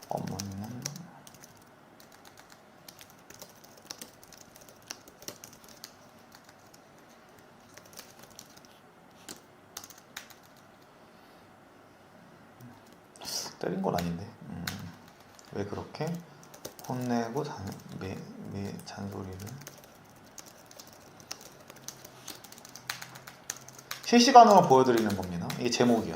어머니는 때린 건 아닌데, 왜 그렇게 혼내고 잔소리를. 실시간으로 보여드리는 겁니다. 이게 제목이야.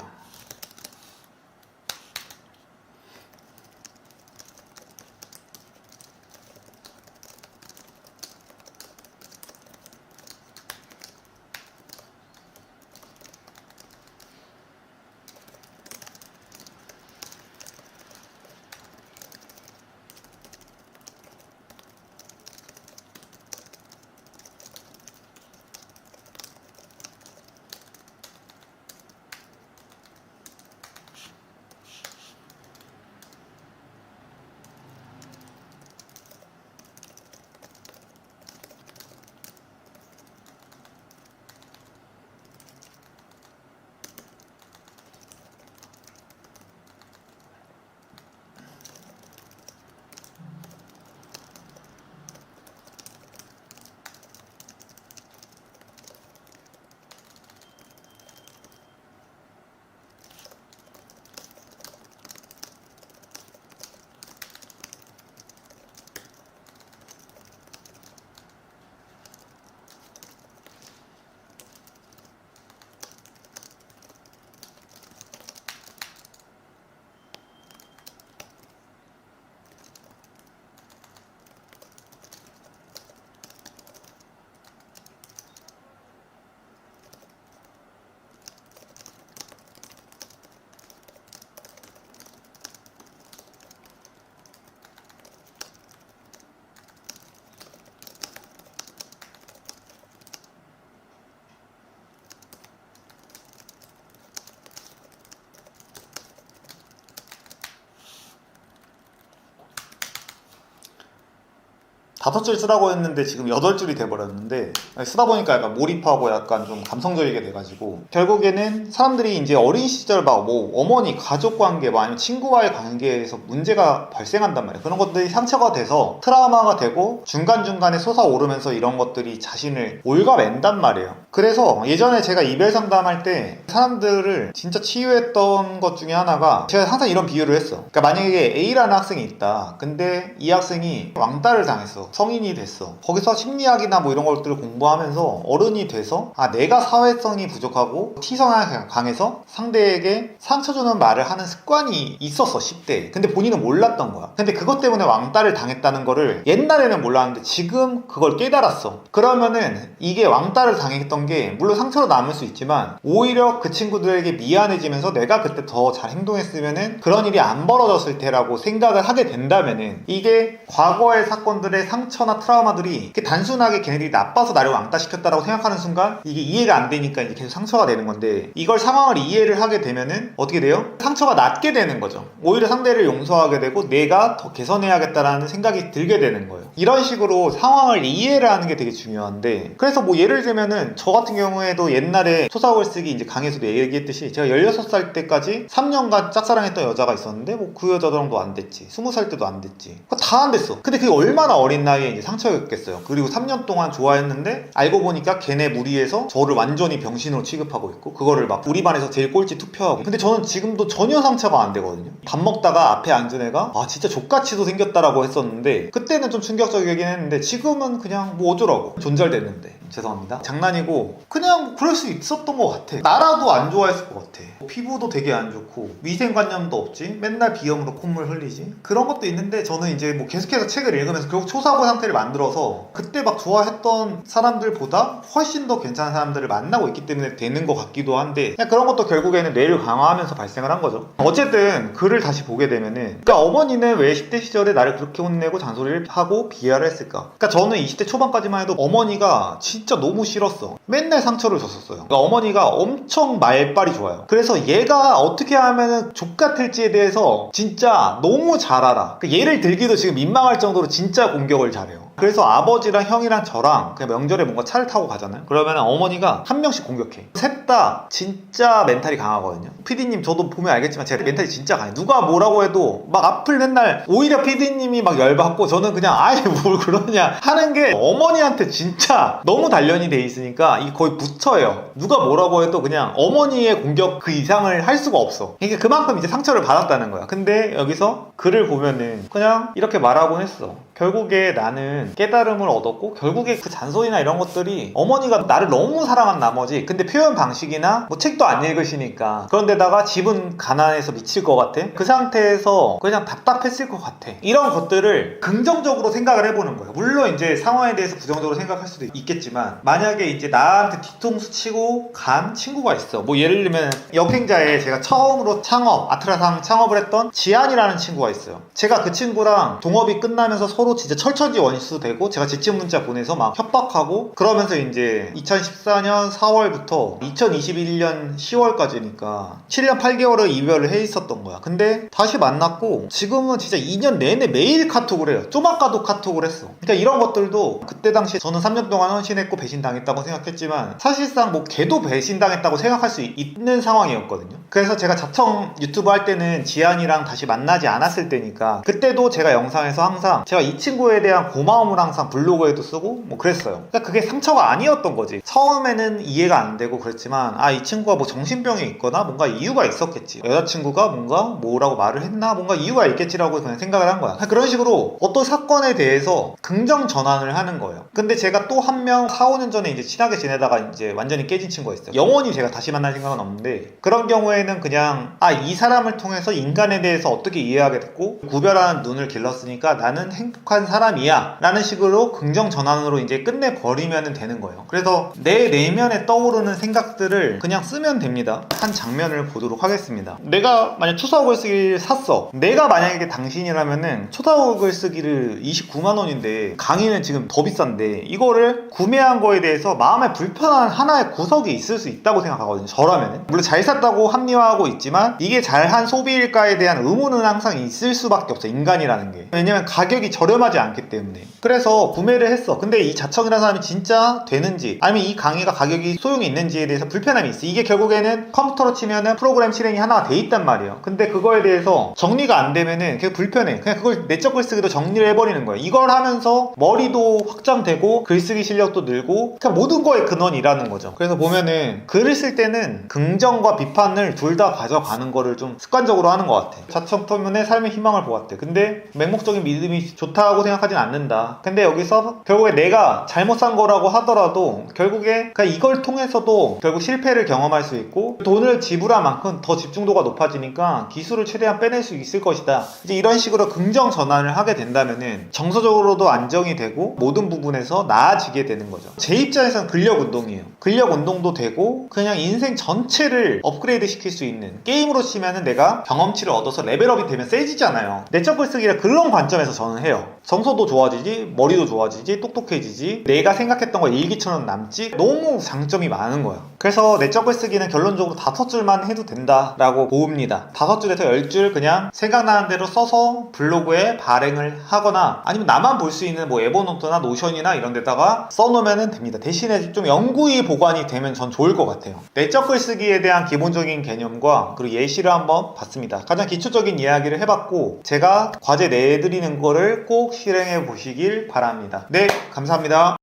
5줄 쓰라고 했는데 지금 8줄이 돼버렸는데, 쓰다 보니까 약간 몰입하고 약간 좀 감성적이게 돼가지고 결국에는 사람들이 이제 어린 시절 막 뭐 어머니 가족 관계 뭐 아니면 친구와의 관계에서 문제가 발생한단 말이에요. 그런 것들이 상처가 돼서 트라우마가 되고 중간중간에 솟아오르면서 이런 것들이 자신을 옭아맨단 말이에요. 그래서 예전에 제가 이별 상담할 때 사람들을 진짜 치유했던 것 중에 하나가, 제가 항상 이런 비유를 했어. 그러니까 만약에 A라는 학생이 있다. 근데 이 학생이 왕따를 당했어. 성인이 됐어. 거기서 심리학이나 뭐 이런 것들을 공부하면서 어른이 돼서 내가 사회성이 부족하고 T성향이 강해서 상대에게 상처 주는 말을 하는 습관이 있었어, 10대에. 근데 본인은 몰랐던 거야. 근데 그것 때문에 왕따를 당했다는 거를 옛날에는 몰랐는데 지금 그걸 깨달았어. 그러면은 이게 왕따를 당했던 게 물론 상처로 남을 수 있지만 오히려 그 친구들에게 미안해지면서 내가 그때 더 잘 행동했으면은 그런 일이 안 벌어졌을 테라고 생각을 하게 된다면은, 이게 과거의 사건들의 상처나 트라우마들이 단순하게 걔네들이 나빠서 나를 왕따시켰다라고 생각하는 순간 이게 이해가 안 되니까 이제 계속 상처가 되는 건데, 이걸 상황을 이해를 하게 되면은 어떻게 돼요? 상처가 낫게 되는 거죠. 오히려 상대를 용서하게 되고 내가 더 개선해야겠다라는 생각이 들게 되는 거예요. 이런 식으로 상황을 이해를 하는 게 되게 중요한데, 그래서 뭐 예를 들면은 저 같은 경우에도 옛날에 초사옥을 쓰기 이제 강의에서도 얘기했듯이 제가 16살 때까지 3년간 짝사랑했던 여자가 있었는데 뭐 그 여자랑도 안 됐지, 20살 때도 안 됐지, 다 안 됐어. 근데 그게 얼마나 어린 나이에 이제 상처였겠어요. 그리고 3년 동안 좋아했는데 알고 보니까 걔네 무리에서 저를 완전히 병신으로 취급하고 있고, 그거를 막 우리 반에서 제일 꼴찌 투표하고. 근데 저는 지금도 전혀 상처가 안 되거든요. 밥 먹다가 앞에 앉은 애가 진짜 족같이도 생겼다라고 했었는데 그때는 좀 충격적이긴 했는데 지금은 그냥 뭐 어쩌라고, 존잘됐는데. 죄송합니다. 장난이고 그냥 그럴 수 있었던 것 같아. 나라도 안 좋아했을 것 같아. 피부도 되게 안 좋고 위생관념도 없지, 맨날 비염으로 콧물 흘리지, 그런 것도 있는데 저는 이제 뭐 계속해서 책을 읽으면서 결국 초사고 상태를 만들어서 그때 막 좋아했던 사람들보다 훨씬 더 괜찮은 사람들을 만나고 있기 때문에 되는 것 같기도 한데, 그냥 그런 것도 결국에는 뇌를 강화하면서 발생을 한 거죠. 어쨌든 글을 다시 보게 되면은, 그러니까 어머니는 왜 10대 시절에 나를 그렇게 혼내고 잔소리를 하고 비하를 했을까? 그러니까 저는 20대 초반까지만 해도 어머니가 진짜 너무 싫었어. 맨날 상처를 줬었어요. 그러니까 어머니가 엄청 말빨이 좋아요. 그래서 얘가 어떻게 하면은 족같을지에 대해서 진짜 너무 잘 알아. 예를 들기도 지금 민망할 정도로 진짜 공격을 잘해요. 그래서 아버지랑 형이랑 저랑 그냥 명절에 뭔가 차를 타고 가잖아요. 그러면 어머니가 한 명씩 공격해. 셋 다 진짜 멘탈이 강하거든요. PD님 저도 보면 알겠지만 제가 멘탈이 진짜 강해요. 누가 뭐라고 해도 막 앞을 맨날, 오히려 PD님이 막 열받고 저는 그냥 아예 뭘 그러냐 하는 게, 어머니한테 진짜 너무 단련이 돼 있으니까 이게 거의 부처예요. 누가 뭐라고 해도 그냥 어머니의 공격 그 이상을 할 수가 없어. 이게 그만큼 이제 상처를 받았다는 거야. 근데 여기서 글을 보면은 그냥 이렇게 말하곤 했어. 결국에 나는 깨달음을 얻었고, 결국에 그 잔소리나 이런 것들이 어머니가 나를 너무 사랑한 나머지, 근데 표현 방식이나 뭐 책도 안 읽으시니까, 그런데다가 집은 가난해서 미칠 것 같아, 그 상태에서 그냥 답답했을 것 같아, 이런 것들을 긍정적으로 생각을 해보는 거예요. 물론 이제 상황에 대해서 부정적으로 생각할 수도 있겠지만, 만약에 이제 나한테 뒤통수 치고 간 친구가 있어. 뭐 예를 들면 역행자에 제가 처음으로 아트라상 창업을 했던 지안이라는 친구가 있어요. 제가 그 친구랑 동업이 끝나면서 서로 진짜 철처지 원수 되고, 제가 지침 문자 보내서 막 협박하고, 그러면서 이제 2014년 4월부터 2021년 10월까지니까 7년 8개월을 이별을 해 있었던 거야. 근데 다시 만났고 지금은 진짜 2년 내내 매일 카톡을 해요. 좀 아까도 카톡을 했어. 그러니까 이런 것들도, 그때 당시 저는 3년 동안 헌신했고 배신당했다고 생각했지만 사실상 뭐 걔도 배신당했다고 생각할 수 있는 상황이었거든요. 그래서 제가 자청 유튜브 할 때는 지안이랑 다시 만나지 않았을 때니까, 그때도 제가 영상에서 항상 제가 이 친구에 대한 고마움을 항상 블로그에도 쓰고 뭐 그랬어요. 그러니까 그게 상처가 아니었던 거지. 처음에는 이해가 안 되고 그랬지만, 이 친구가 뭐 정신병이 있거나 뭔가 이유가 있었겠지, 여자친구가 뭔가 뭐라고 말을 했나, 뭔가 이유가 있겠지라고 그냥 생각을 한 거야. 그런 식으로 어떤 사건에 대해서 긍정 전환을 하는 거예요. 근데 제가 또 한 명 4, 5년 전에 이제 친하게 지내다가 이제 완전히 깨진 친구가 있어요. 영원히 제가 다시 만날 생각은 없는데, 그런 경우에는 그냥 이 사람을 통해서 인간에 대해서 어떻게 이해하게 됐고, 구별하는 눈을 길렀으니까 나는 행복한 사람이야 라는 식으로 긍정 전환으로 이제 끝내버리면 되는 거예요. 그래서 내 내면에 떠오르는 생각들을 그냥 쓰면 됩니다. 한 장면을 보도록 하겠습니다. 내가 만약 초사옥을 쓰기를 샀어. 내가 만약에 당신이라면은 초사옥을 쓰기를 29만원인데 강의는 지금 더 비싼데, 이거를 구매한 거에 대해서 마음에 불편한 하나의 구석이 있을 수 있다고 생각하거든요. 저라면은. 물론 잘 샀다고 합리화하고 있지만 이게 잘한 소비일까에 대한 의문은 항상 있을 수밖에 없어, 인간이라는 게. 왜냐면 가격이 저렴 저렴하지 않기 때문에. 그래서 구매를 했어. 근데 이 자청이라는 사람이 진짜 되는지 아니면 이 강의가 가격이 소용이 있는지에 대해서 불편함이 있어. 이게 결국에는 컴퓨터로 치면은 프로그램 실행이 하나가 돼 있단 말이에요. 근데 그거에 대해서 정리가 안 되면은 그게 불편해. 그냥 그걸 내적 글쓰기도 정리를 해버리는 거예요. 이걸 하면서 머리도 확장되고 글쓰기 실력도 늘고 그냥 모든 거의 근원이라는 거죠. 그래서 보면은 글을 쓸 때는 긍정과 비판을 둘 다 가져가는 거를 좀 습관적으로 하는 것 같아. 자청 때문에 삶의 희망을 보았대. 근데 맹목적인 믿음이 좋다고 생각하진 않는다. 근데 여기서 결국에 내가 잘못 산 거라고 하더라도 결국에 그냥 이걸 통해서도 결국 실패를 경험할 수 있고 돈을 지불한 만큼 더 집중도가 높아지니까 기술을 최대한 빼낼 수 있을 것이다. 이제 이런 식으로 긍정 전환을 하게 된다면은 정서적으로도 안정이 되고 모든 부분에서 나아지게 되는 거죠. 제 입장에서는 근력 운동이에요. 근력 운동도 되고 그냥 인생 전체를 업그레이드 시킬 수 있는, 게임으로 치면은 내가 경험치를 얻어서 레벨업이 되면 세지잖아요. 내적 글쓰기를 그런 관점에서 저는 해요. 정서도 좋아지지, 머리도 좋아지지, 똑똑해지지, 내가 생각했던 거 일기처럼 남지. 너무 장점이 많은 거야. 그래서 내적 글쓰기는 결론적으로 5줄만 해도 된다라고 봅니다. 5줄에서 10줄 그냥 생각나는 대로 써서 블로그에 발행을 하거나 아니면 나만 볼 수 있는 뭐 에버노트나 노션이나 이런 데다가 써놓으면 됩니다. 대신에 좀 영구히 보관이 되면 전 좋을 것 같아요. 내적 글쓰기에 대한 기본적인 개념과 그리고 예시를 한번 봤습니다. 가장 기초적인 이야기를 해봤고 제가 과제 내드리는 거를 꼭 실행해 보시길 바랍니다. 네, 감사합니다.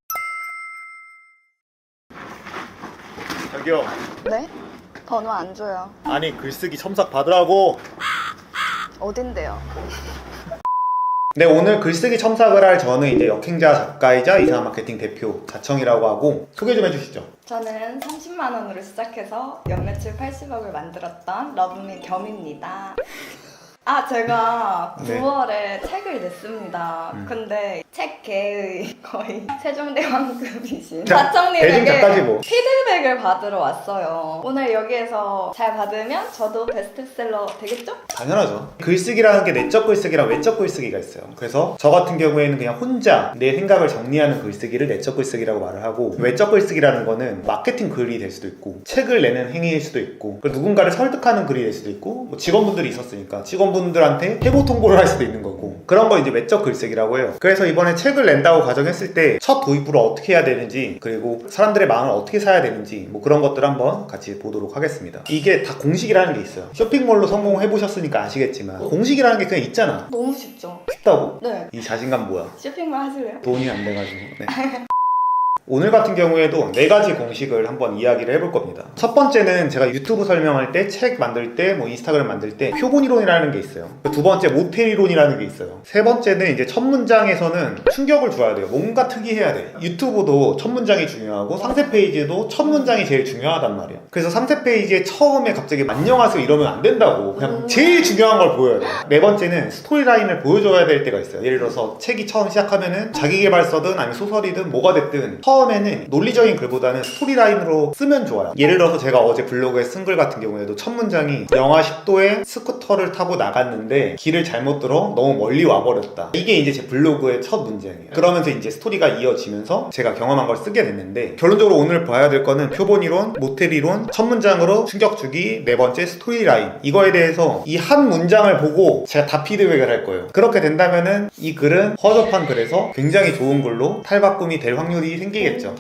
저기요. 네? 번호 안 줘요. 아니 글쓰기 첨삭 받으라고. 어딘데요? 네, 오늘 글쓰기 첨삭을 할 저는 이제 역행자 작가이자 이상한 마케팅 대표 자청이라고 하고 소개 좀 해주시죠. 저는 30만 원으로 시작해서 연매출 80억을 만들었던 러브미 겸입니다. 제가 네. 9월에 책을 냈습니다. 근데 책 개의 거의 세종대왕급이신 대중 작가지 자청님에게 뭐. 피드백을 받으러 왔어요. 오늘 여기에서 잘 받으면 저도 베스트셀러 되겠죠? 당연하죠. 글쓰기라는 게 내적 글쓰기랑 외적 글쓰기가 있어요. 그래서 저 같은 경우에는 그냥 혼자 내 생각을 정리하는 글쓰기를 내적 글쓰기라고 말을 하고, 외적 글쓰기라는 거는 마케팅 글이 될 수도 있고 책을 내는 행위일 수도 있고 누군가를 설득하는 글이 될 수도 있고 뭐 직원분들이 있었으니까 직원분들한테 해고 통보를 할 수도 있는 거고, 그런 거 이제 외적 글쓰기라고 해요. 그래서 이번에 책을 낸다고 가정했을 때 첫 도입부를 어떻게 해야 되는지, 그리고 사람들의 마음을 어떻게 사야 되는지 뭐 그런 것들 한번 같이 보도록 하겠습니다. 이게 다 공식이라는 게 있어요. 쇼핑몰로 성공해보셨으니까 아시겠지만 공식이라는 게 그냥 있잖아. 너무 쉽죠? 쉽다고? 네. 이 자신감 뭐야? 쇼핑몰 하실래요? 돈이 안 돼가지고. 네. 오늘 같은 경우에도 4가지 공식을 한번 이야기를 해볼 겁니다. 첫 번째는 제가 유튜브 설명할 때, 책 만들 때, 뭐 인스타그램 만들 때 표본 이론이라는 게 있어요. 두 번째 모텔 이론이라는 게 있어요. 세 번째는 이제 첫 문장에서는 충격을 줘야 돼요. 뭔가 특이해야 돼. 유튜브도 첫 문장이 중요하고 상세 페이지도 첫 문장이 제일 중요하단 말이야. 그래서 상세 페이지에 처음에 갑자기 안녕하세요 이러면 안 된다고. 그냥 제일 중요한 걸 보여야 돼. 네 번째는 스토리라인을 보여줘야 될 때가 있어요. 예를 들어서 책이 처음 시작하면은 자기계발서든 아니면 소설이든 뭐가 됐든 처음에는 논리적인 글보다는 스토리라인으로 쓰면 좋아요. 예를 들어서 제가 어제 블로그에 쓴 글 같은 경우에도 첫 문장이 영하 10도에 스쿠터를 타고 나갔는데 길을 잘못 들어 너무 멀리 와버렸다. 이게 이제 제 블로그의 첫 문장이에요. 그러면서 이제 스토리가 이어지면서 제가 경험한 걸 쓰게 됐는데, 결론적으로 오늘 봐야 될 거는 표본 이론, 모텔 이론, 첫 문장으로 충격 주기, 네 번째 스토리라인. 이거에 대해서 이 한 문장을 보고 제가 다 피드백을 할 거예요. 그렇게 된다면은 이 글은 허접한 글에서 굉장히 좋은 글로 탈바꿈이 될 확률이 생기겠죠.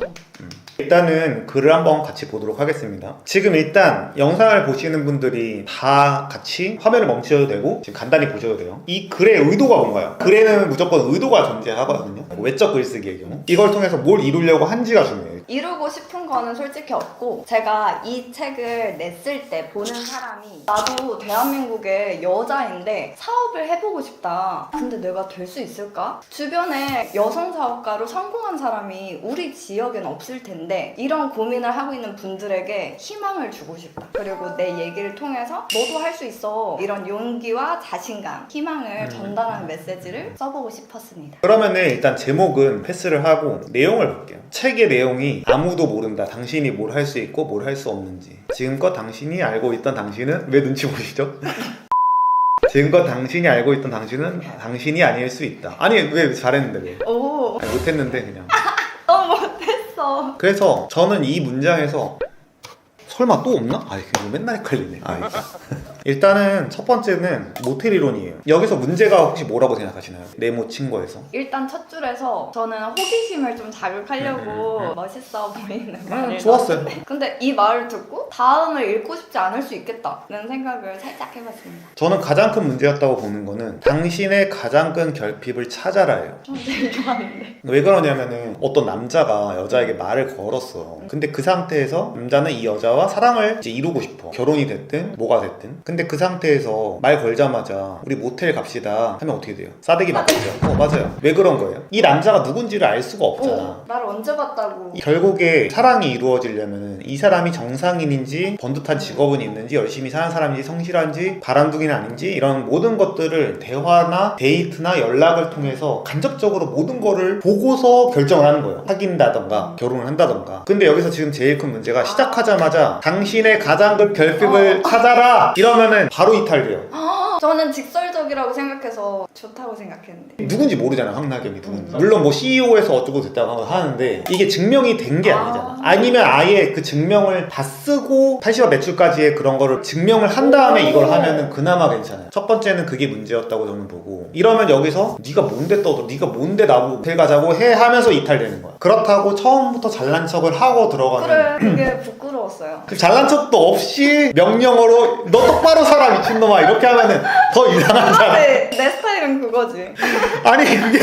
일단은 글을 한번 같이 보도록 하겠습니다. 지금 일단 영상을 보시는 분들이 다 같이 화면을 멈추셔도 되고 지금 간단히 보셔도 돼요. 이 글의 의도가 뭔가요? 글에는 무조건 의도가 존재하거든요. 외적 글쓰기의 경우 이걸 통해서 뭘 이루려고 한지가 중요해요. 이루고 싶은 거는 솔직히 없고, 제가 이 책을 냈을 때 보는 사람이 나도 대한민국의 여자인데 사업을 해보고 싶다. 근데 내가 될 수 있을까? 주변에 여성 사업가로 성공한 사람이 우리 지역엔 없을 텐데 이런 고민을 하고 있는 분들에게 희망을 주고 싶다. 그리고 내 얘기를 통해서 너도 할 수 있어. 이런 용기와 자신감, 희망을 전달하는 메시지를 써보고 싶었습니다. 그러면은 일단 제목은 패스를 하고 내용을 볼게요. 책의 내용이 아무도 모른다. 당신이 뭘 할 수 있고 뭘 할 수 없는지. 지금껏 당신이 알고 있던 당신은, 왜 눈치 보시죠? 지금껏 당신이 알고 있던 당신은 당신이 아닐 수 있다. 아니 왜 잘했는데 왜? 오, 아니, 못했는데 그냥. 너무 못했어. 그래서 저는 이 문장에서 설마 또 없나? 아, 이거 맨날 헷갈리네. 일단은 첫 번째는 모텔 이론이에요. 여기서 문제가 혹시 뭐라고 생각하시나요? 네모 친 거에서. 일단 첫 줄에서 저는 호기심을 좀 자극하려고 멋있어 보이는 말을 좋았어요. 넣었는데 근데 이 말을 듣고 다음을 읽고 싶지 않을 수 있겠다는 생각을 살짝 해봤습니다. 저는 가장 큰 문제였다고 보는 거는 당신의 가장 큰 결핍을 찾아라예요. 전 제일 좋아하는데. 왜 그러냐면은 어떤 남자가 여자에게 말을 걸었어. 근데 그 상태에서 남자는 이 여자와 사랑을 이제 이루고 싶어. 결혼이 됐든 뭐가 됐든. 근데 그 상태에서 말 걸자마자 우리 모텔 갑시다 하면 어떻게 돼요? 싸대기 맞죠? 맞아요. 왜 그런 거예요? 이 남자가 누군지를 알 수가 없잖아. 나를 언제 봤다고. 결국에 사랑이 이루어지려면 이 사람이 정상인인지 번듯한 직업은 있는지 열심히 사는 사람인지 성실한지 바람둥이는 아닌지 이런 모든 것들을 대화나 데이트나 연락을 통해서 간접적으로 모든 거를 보고서 결정을 하는 거예요. 사귄다던가 결혼을 한다던가. 근데 여기서 지금 제일 큰 문제가 시작하자마자 당신의 가장 큰 결핍을 찾아라 이러면은 바로 이탈돼요. 저는 직설적이라고 생각해서 좋다고 생각했는데. 누군지 모르잖아, 황낙엽이 누군지. 물론 뭐 CEO에서 어쩌고 됐다고 하는데 이게 증명이 된 게 아니잖아. 아니면 아예 그 증명을 다 쓰고 80억 매출까지의 그런 거를 증명을 한 다음에 이걸 하면은 그나마 괜찮아요. 첫 번째는 그게 문제였다고 저는 보고, 이러면 여기서 네가 뭔데 떠들어, 네가 뭔데 나보고 텔 가자고 해 하면서 이탈되는 거야. 그렇다고 처음부터 잘난 척을 하고 들어가면 그래, 그게 부끄러웠어요. 잘난 척도 없이 명령어로 너 똑바로 살아 미친놈아 이렇게 하면은 더 이상하잖아. 네, 내 스타일은 그거지. 아니 그게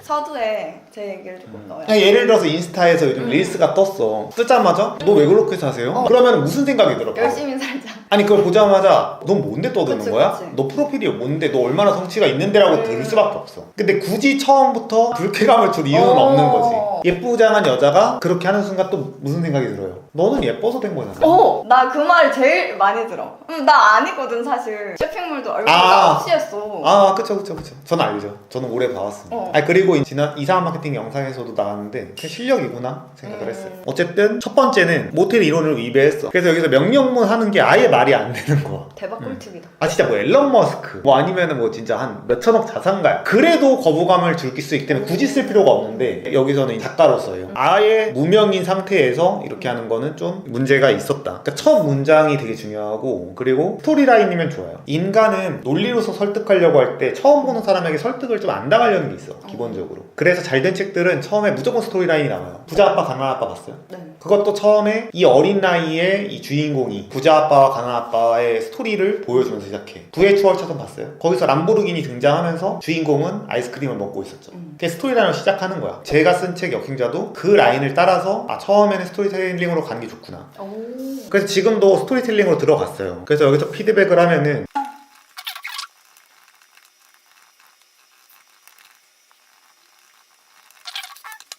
서두에 제 얘기를 조금 넣어요. 그냥 예를 들어서 인스타에서 요즘 릴스가 떴어. 뜨자마자 너 왜 그렇게 사세요? 그러면 무슨 생각이 들어? 열심히 살자. 아니 그걸 보자마자 넌 뭔데 떠드는 그치, 거야? 그치. 너 프로필이 뭔데? 너 얼마나 성취가 있는데라고 들을 수밖에 없어. 근데 굳이 처음부터 불쾌감을 줄 이유는 없는 거지. 예쁘장한 여자가 그렇게 하는 순간 또 무슨 생각이 들어요? 너는 예뻐서 된 거잖아. 나 그 말 제일 많이 들어. 나 아니거든 사실. 쇼핑몰도 얼마나 없이 했어. 아 그쵸. 저는 알죠. 저는 오래 봐왔습니다. 아니 그리고 지난 이상한 마케팅 영상에서도 나왔는데 그냥 실력이구나 생각을 했어요. 어쨌든 첫 번째는 모텔 이론을 위배했어. 그래서 여기서 명령문 하는 게 아예 말이 안 되는 거야. 대박 꿀팁이다. 아 진짜 뭐 앨런 머스크 뭐 아니면은 뭐 진짜 한 몇천억 자산가야. 그래도 거부감을 줄 수 있기 때문에 굳이 쓸 필요가 없는데 여기서는 작가로서요. 아예 무명인 상태에서 이렇게 하는 거는 좀 문제가 있었다. 그러니까 첫 문장이 되게 중요하고, 그리고 스토리라인이면 좋아요. 인간은 논리로서 설득하려고 할 때 처음 보는 사람에게 설득을 좀 안 당하려는 게 있어 기본적으로. 그래서 잘된 책들은 처음에 무조건 스토리라인이 나와요. 부자 아빠 가난 아빠 봤어요? 네. 그것도 처음에 이 어린 나이에 이 주인공이 부자 아빠와 가난 아빠의 스토리를 보여주면서 시작해. 부의 추월차선 봤어요? 거기서 람보르기니 등장하면서 주인공은 아이스크림을 먹고 있었죠. 그게 스토리라인으로 시작하는 거야. 제가 쓴 책 역행자도 그 라인을 따라서 처음에는 스토리텔링으로 가는 게 좋구나. 그래서 지금도 스토리텔링으로 들어갔어요. 그래서 여기서 피드백을 하면은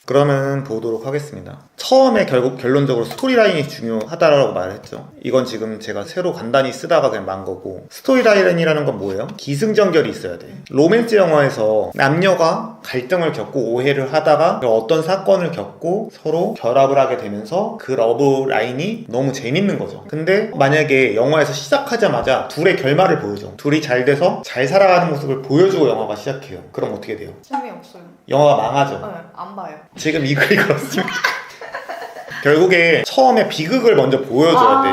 그러면 보도록 하겠습니다. 처음에 결국 결론적으로 스토리라인이 중요하다라고 말을 했죠. 이건 지금 제가 새로 간단히 쓰다가 그냥 만 거고, 스토리라인이라는 건 뭐예요? 기승전결이 있어야 돼. 로맨스 영화에서 남녀가 갈등을 겪고 오해를 하다가 어떤 사건을 겪고 서로 결합을 하게 되면서 그 러브 라인이 너무 재밌는 거죠. 근데 만약에 영화에서 시작하자마자 둘의 결말을 보여줘. 둘이 잘 돼서 잘 살아가는 모습을 보여주고 영화가 시작해요. 그럼 어떻게 돼요? 재미없어요. 영화가 망하죠. 네, 안 봐요. 지금 이 글이 그렇습니다. 결국에 처음에 비극을 먼저 보여줘야 돼.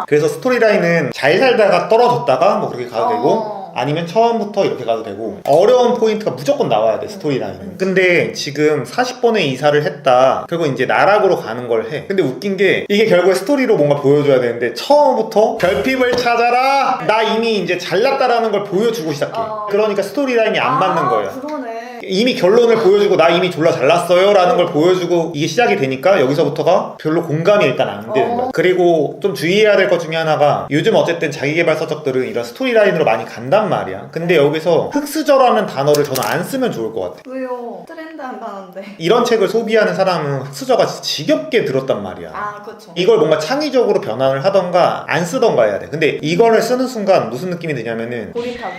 그래서 스토리라인은 잘 살다가 떨어졌다가 뭐 그렇게 가도 되고, 아니면 처음부터 이렇게 가도 되고, 어려운 포인트가 무조건 나와야 돼 스토리라인은. 근데 지금 40번의 이사를 했다. 결국 이제 나락으로 가는 걸 해. 근데 웃긴 게 이게 결국에 스토리로 뭔가 보여줘야 되는데 처음부터 결핍을 찾아라! 나 이미 이제 잘났다라는 걸 보여주고 시작해. 그러니까 스토리라인이 안 맞는 거예요. 그러네. 이미 결론을 보여주고 나 이미 졸라 잘났어요 라는 걸 보여주고 이게 시작이 되니까 여기서부터가 별로 공감이 일단 안 되는 거야. 그리고 좀 주의해야 될 것 중에 하나가, 요즘 어쨌든 자기계발 서적들은 이런 스토리라인으로 많이 간단 말이야. 근데 여기서 흑수저라는 단어를 저는 안 쓰면 좋을 것 같아. 왜요? 트렌드 한다는데. 이런 책을 소비하는 사람은 흑수저가 진짜 지겹게 들었단 말이야. 그렇죠. 이걸 뭔가 창의적으로 변환을 하던가 안 쓰던가 해야 돼. 근데 이거를 쓰는 순간 무슨 느낌이 드냐면은 고립하구나.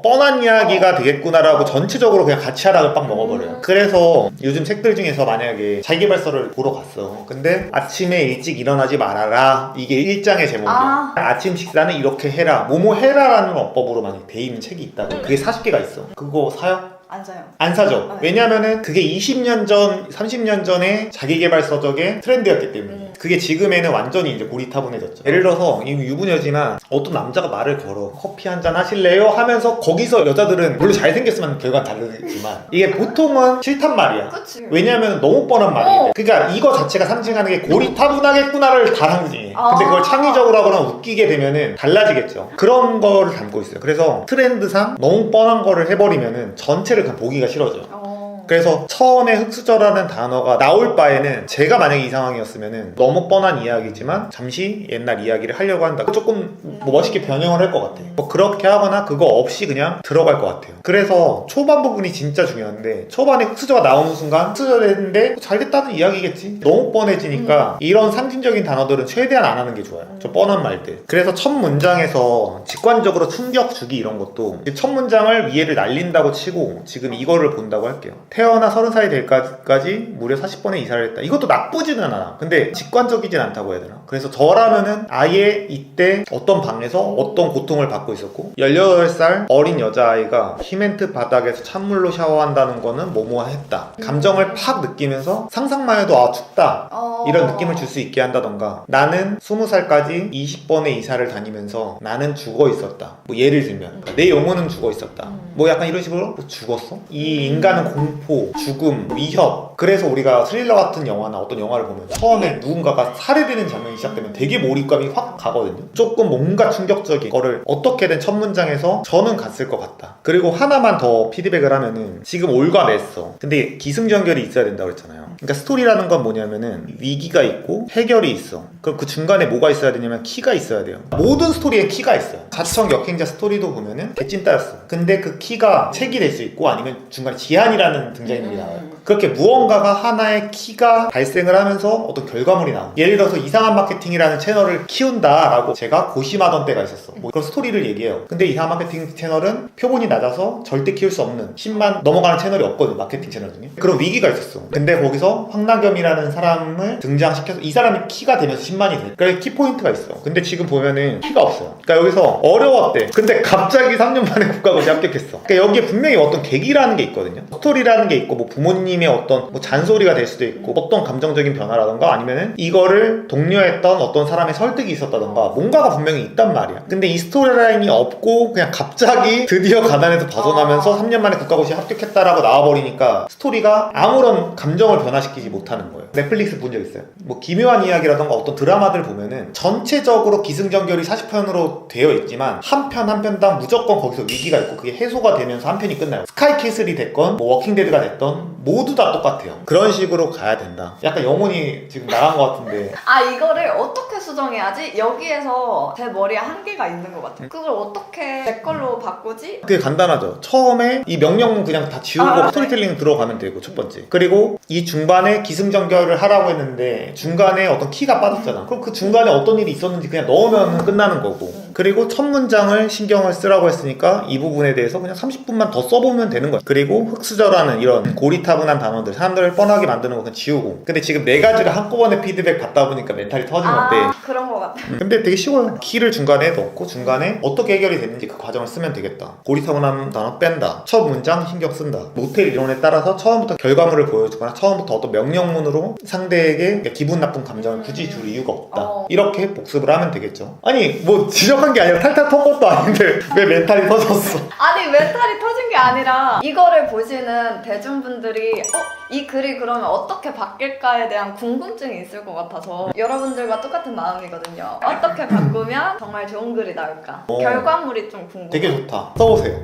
뻔한 이야기가 되겠구나라고 전체적으로 그냥 같이 하라고 빡 먹어버려요. 그래서 요즘 책들 중에서 만약에 자기계발서를 보러 갔어. 근데 아침에 일찍 일어나지 말아라. 이게 1장의 제목이야. 아침 식사는 이렇게 해라. 뭐뭐 해라라는 어법으로 많이 돼 있는 책이 있다고. 그게 40개가 있어. 그거 사요? 안 사요. 안 사죠. 네. 왜냐면은 그게 20년 전, 30년 전에 자기개발 서적의 트렌드였기 때문에. 그게 지금에는 완전히 이제 고리타분해졌죠. 예를 들어서 이 유부녀지만 어떤 남자가 말을 걸어. 커피 한잔 하실래요? 하면서 거기서 여자들은 물론 잘생겼으면 결과는 다르지만 이게 보통은 싫단 말이야. 그치. 왜냐하면 너무 뻔한 말이에요. 그러니까 이거 자체가 상징하는 게 고리타분하겠구나를 다 상징해. 근데 그걸 창의적으로 하거나 웃기게 되면은 달라지겠죠. 그런 거를 담고 있어요. 그래서 트렌드상 너무 뻔한 거를 해버리면은 전체를 그냥 보기가 싫어져요. 그래서 처음에 흑수저라는 단어가 나올 바에는 제가 만약에 이 상황이었으면은 너무 뻔한 이야기지만 잠시 옛날 이야기를 하려고 한다. 조금 뭐 멋있게 변형을 할 것 같아. 뭐 그렇게 하거나 그거 없이 그냥 들어갈 것 같아요. 그래서 초반 부분이 진짜 중요한데 초반에 흑수저가 나오는 순간 흑수저 됐는데 잘 됐다는 이야기겠지. 너무 뻔해지니까 이런 상징적인 단어들은 최대한 안 하는 게 좋아요. 좀 뻔한 말들. 그래서 첫 문장에서 직관적으로 충격 주기 이런 것도 첫 문장을 위에를 날린다고 치고 지금 이거를 본다고 할게요. 태어나 30살이 될 때까지 무려 40번의 이사를 했다. 이것도 나쁘지는 않아. 근데 직관적이진 않다고 해야 되나? 그래서 저라면은 아예 이때 어떤 방에서 어떤 고통을 받고 있었고 18살 어린 여자아이가 시멘트 바닥에서 찬물로 샤워한다는 거는 뭐뭐 했다. 감정을 팍 느끼면서 상상만 해도 아 춥다. 이런 느낌을 줄 수 있게 한다던가 나는 20살까지 20번의 이사를 다니면서 나는 죽어 있었다. 뭐 예를 들면 내 영혼은 죽어 있었다. 뭐 약간 이런 식으로 뭐 죽었어? 이 인간은 공포, 죽음, 위협. 그래서 우리가 스릴러 같은 영화나 어떤 영화를 보면 처음에 누군가가 살해되는 장면이 시작되면 되게 몰입감이 확 가거든요. 조금 뭔가 충격적인 거를 어떻게든 첫 문장에서 저는 갔을 것 같다. 그리고 하나만 더 피드백을 하면은 지금 올과 냈어. 근데 기승전결이 있어야 된다고 그랬잖아요. 그러니까 스토리라는 건 뭐냐면은 위기가 있고 해결이 있어. 그럼 그 중간에 뭐가 있어야 되냐면 키가 있어야 돼요. 모든 스토리에 키가 있어요. 자청 역행자 스토리도 보면은 개찐따였어. 근데 그 키가 책이 될 수 있고 아니면 중간에 지한이라는 등장인물이 나와요. 그렇게 무언가가 하나의 키가 발생을 하면서 어떤 결과물이 나와. 예를 들어서 이상한 마케팅이라는 채널을 키운다라고 제가 고심하던 때가 있었어. 뭐 그런 스토리를 얘기해요. 근데 이상한 마케팅 채널은 표본이 낮아서 절대 키울 수 없는 10만 넘어가는 채널이 없거든. 마케팅 채널 중에. 그런 위기가 있었어. 근데 거기서 황나겸이라는 사람을 등장시켜서 이 사람이 키가 되면서 10만이 돼. 그래서 키포인트가 있어. 근데 지금 보면은 키가 없어요. 그러니까 여기서 어려웠대. 근데 갑자기 3년 만에 국가고시 합격했어. 그러니까 여기에 분명히 어떤 계기라는 게 있거든요. 스토리라는 게 있고 뭐 부모님의 어떤 뭐 잔소리가 될 수도 있고 어떤 감정적인 변화라던가 아니면은 이거를 독려했던 어떤 사람의 설득이 있었다던가 뭔가가 분명히 있단 말이야. 근데 이 스토리라인이 없고 그냥 갑자기 드디어 가난에서 벗어나면서 3년 만에 국가고시 합격했다라고 나와버리니까 스토리가 아무런 감정을 변화시키지 못하는 거예요. 넷플릭스 본 적 있어요? 뭐 기묘한 이야기라던가 어떤 드라마들 보면은 전체적으로 기승전결이 40편으로 되어 있지만 한 편 한 편당 무조건 거기서 위기가 있고 그게 해소가 되면서 한 편이 끝나요. 스카이캐슬이 됐건 뭐 워킹데드가 됐던 모두 다 똑같아요. 그런 식으로 가야 된다. 약간 영혼이 지금 나간 것 같은데 아 이거를 어떻게 수정해야지? 여기에서 제 머리에 한계가 있는 것 같아요. 그걸 어떻게 내 걸로 바꾸지? 되게 간단하죠. 처음에 이 명령문 그냥 다 지우고 스토리텔링 들어가면 되고 첫 번째. 그리고 이 중반에 기승전결을 하라고 했는데 중간에 어떤 키가 빠졌잖아. 그럼 그 중간에 어떤 일이 있었는지 그냥 넣으면 끝나는 거고. 그리고 첫 문장을 신경을 쓰라고 했으니까 이 부분에 대해서 그냥 30분만 더 써보면 되는 거야. 그리고 흑수저라는 이런 고리타분한 단어들 사람들을 뻔하게 만드는 거 그냥 지우고. 근데 지금 4가지를 한꺼번에 피드백 받다 보니까 멘탈이 터진 건데 그런 것 같아. 근데 되게 쉬워요. 키를 중간에 넣고 중간에 어떻게 해결이 됐는지 그 과정을 쓰면 되겠다. 고리타분한 단어 뺀다. 첫 문장 신경 쓴다. 모텔 이론에 따라서 처음부터 결과물을 보여주거나 처음부터 어떤 명령문으로 상대에게 기분 나쁜 감정을 굳이 줄 이유가 없다. 이렇게 복습을 하면 되겠죠. 아니 뭐 지적한 게 아니라 탈탈 턴 것도 아닌데 왜 멘탈이 터졌어? 아니 멘탈이 터진 게 아니라 이거를 보시는 대중분들이 이 글이 그러면 어떻게 바뀔까에 대한 궁금증이 있을 것 같아서 여러분들과 똑같은 마음이거든요. 어떻게 바꾸면 정말 좋은 글이 나올까? 결과물이 좀 궁금해요. 되게 좋다. 써보세요.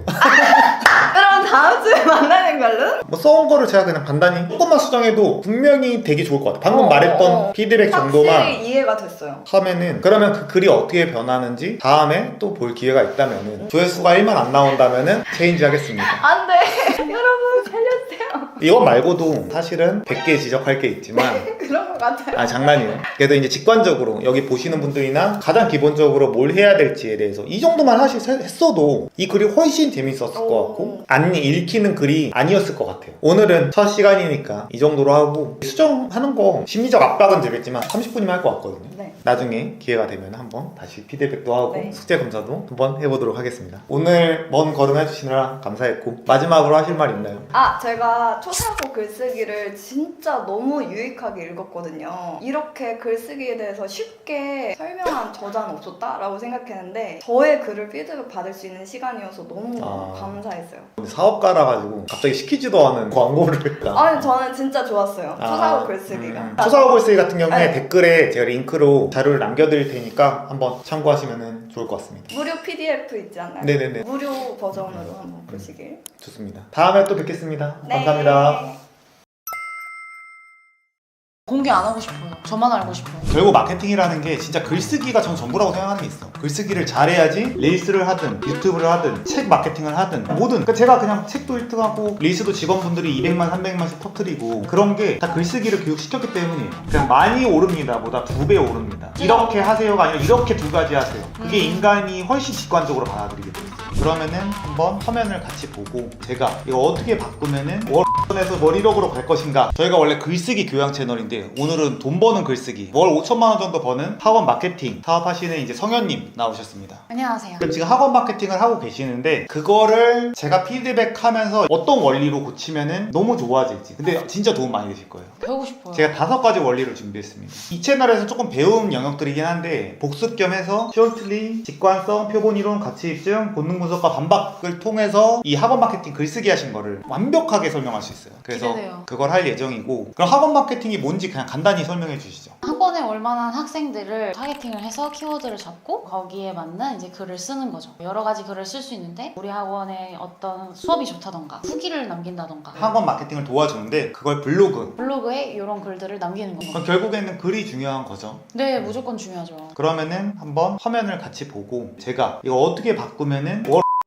그럼 다음 주에 만나는 걸로? 뭐 써온 거를 제가 그냥 간단히 조금만 수정해도 분명히 되게 좋을 것 같아요. 방금 말했던 피드백 정도만 확실히 이해가 됐어요. 하면은 그러면 그 글이 어떻게 변하는지 다음에 또 볼 기회가 있다면은 조회수가 1만 안 나온다면은 체인지 하겠습니다. 안 돼. 여러분 살려주세요. 이것 말고도 사실은 100개 지적할 게 있지만 그런 거 같아요. 아 장난이에요. 그래도 이제 직관적으로 여기 보시는 분들이나 가장 기본적으로 뭘 해야 될지에 대해서 이 정도만 했어도 이 글이 훨씬 재밌었을 것 같고 안 읽히는 글이 아니었을 것 같아요. 오늘은 첫 시간이니까 이 정도로 하고 수정하는 거 심리적 압박은 들겠지만 30분이면 할 것 같거든요. 네. 나중에 기회가 되면 한번 다시 피드백도 하고 네. 숙제 검사도 한번 해보도록 하겠습니다. 오늘 먼 걸음 해주시느라 감사했고 마지막으로 하실 말 있나요? 제가 초사고 글쓰기를 진짜 너무 유익하게 읽었거든요. 이렇게 글쓰기에 대해서 쉽게 설명한 저자는 없었다라고 생각했는데 저의 글을 피드백 받을 수 있는 시간이어서 너무 감사했어요. 사업가라 가지고 갑자기 시키지도 않은 광고를 했다. 아니 저는 진짜 좋았어요. 초사고 글쓰기가. 초사고 글쓰기 같은 경우에 네. 댓글에 제가 링크로 자료를 남겨드릴 테니까 한번 참고하시면 좋을 것 같습니다. 무료 PDF 있지 않나요? 네네네. 무료 버전으로 한번 보시길. 좋습니다. 다음에 또 뵙겠습니다. 네. 감사합니다. 공개 안 하고 싶어요. 저만 알고 싶어요. 결국 마케팅이라는 게 진짜 글쓰기가 전 전부라고 생각하는 게 있어. 글쓰기를 잘해야지 릴스를 하든 유튜브를 하든 책 마케팅을 하든 뭐든. 그러니까 제가 그냥 책도 1등하고 릴스도 직원분들이 200만 300만씩 터트리고 그런 게 다 글쓰기를 교육시켰기 때문이에요. 그냥 많이 오릅니다 보다 2배 오릅니다. 이렇게 하세요가 아니라 이렇게 2가지 하세요. 그게 인간이 훨씬 직관적으로 받아들이게 돼 있어요. 그러면은 한번 화면을 같이 보고 제가 이거 어떻게 바꾸면은 월에서 월 1억으로 갈 것인가. 저희가 원래 글쓰기 교양 채널인데 오늘은 돈 버는 글쓰기 월 5천만 원 정도 버는 학원 마케팅 사업하시는 이제 성현님 나오셨습니다. 안녕하세요. 그럼 지금 학원 마케팅을 하고 계시는데 그거를 제가 피드백하면서 어떤 원리로 고치면은 너무 좋아질지. 근데 진짜 도움 많이 되실 거예요. 배우고 싶어요. 제가 5가지 원리를 준비했습니다. 이 채널에서 조금 배운 영역들이긴 한데 복습 겸 해서 숄틀리, 직관성, 표본이론, 가치입증, 본능 분석과 반박을 통해서 이 학원 마케팅 글쓰기 하신 거를 완벽하게 설명할 수 있어요. 그래서 기대돼요. 그걸 할 예정이고 그럼 학원 마케팅이 뭔지 그냥 간단히 설명해 주시죠. 학원에 올 만한 학생들을 타겟팅을 해서 키워드를 잡고 거기에 맞는 이제 글을 쓰는 거죠. 여러 가지 글을 쓸 수 있는데 우리 학원에 어떤 수업이 좋다던가 후기를 남긴다던가 학원 마케팅을 도와주는데 그걸 블로그에 이런 글들을 남기는 그럼 거죠. 결국에는 글이 중요한 거죠. 네, 무조건 중요하죠. 그러면은 한번 화면을 같이 보고 제가 이거 어떻게 바꾸면은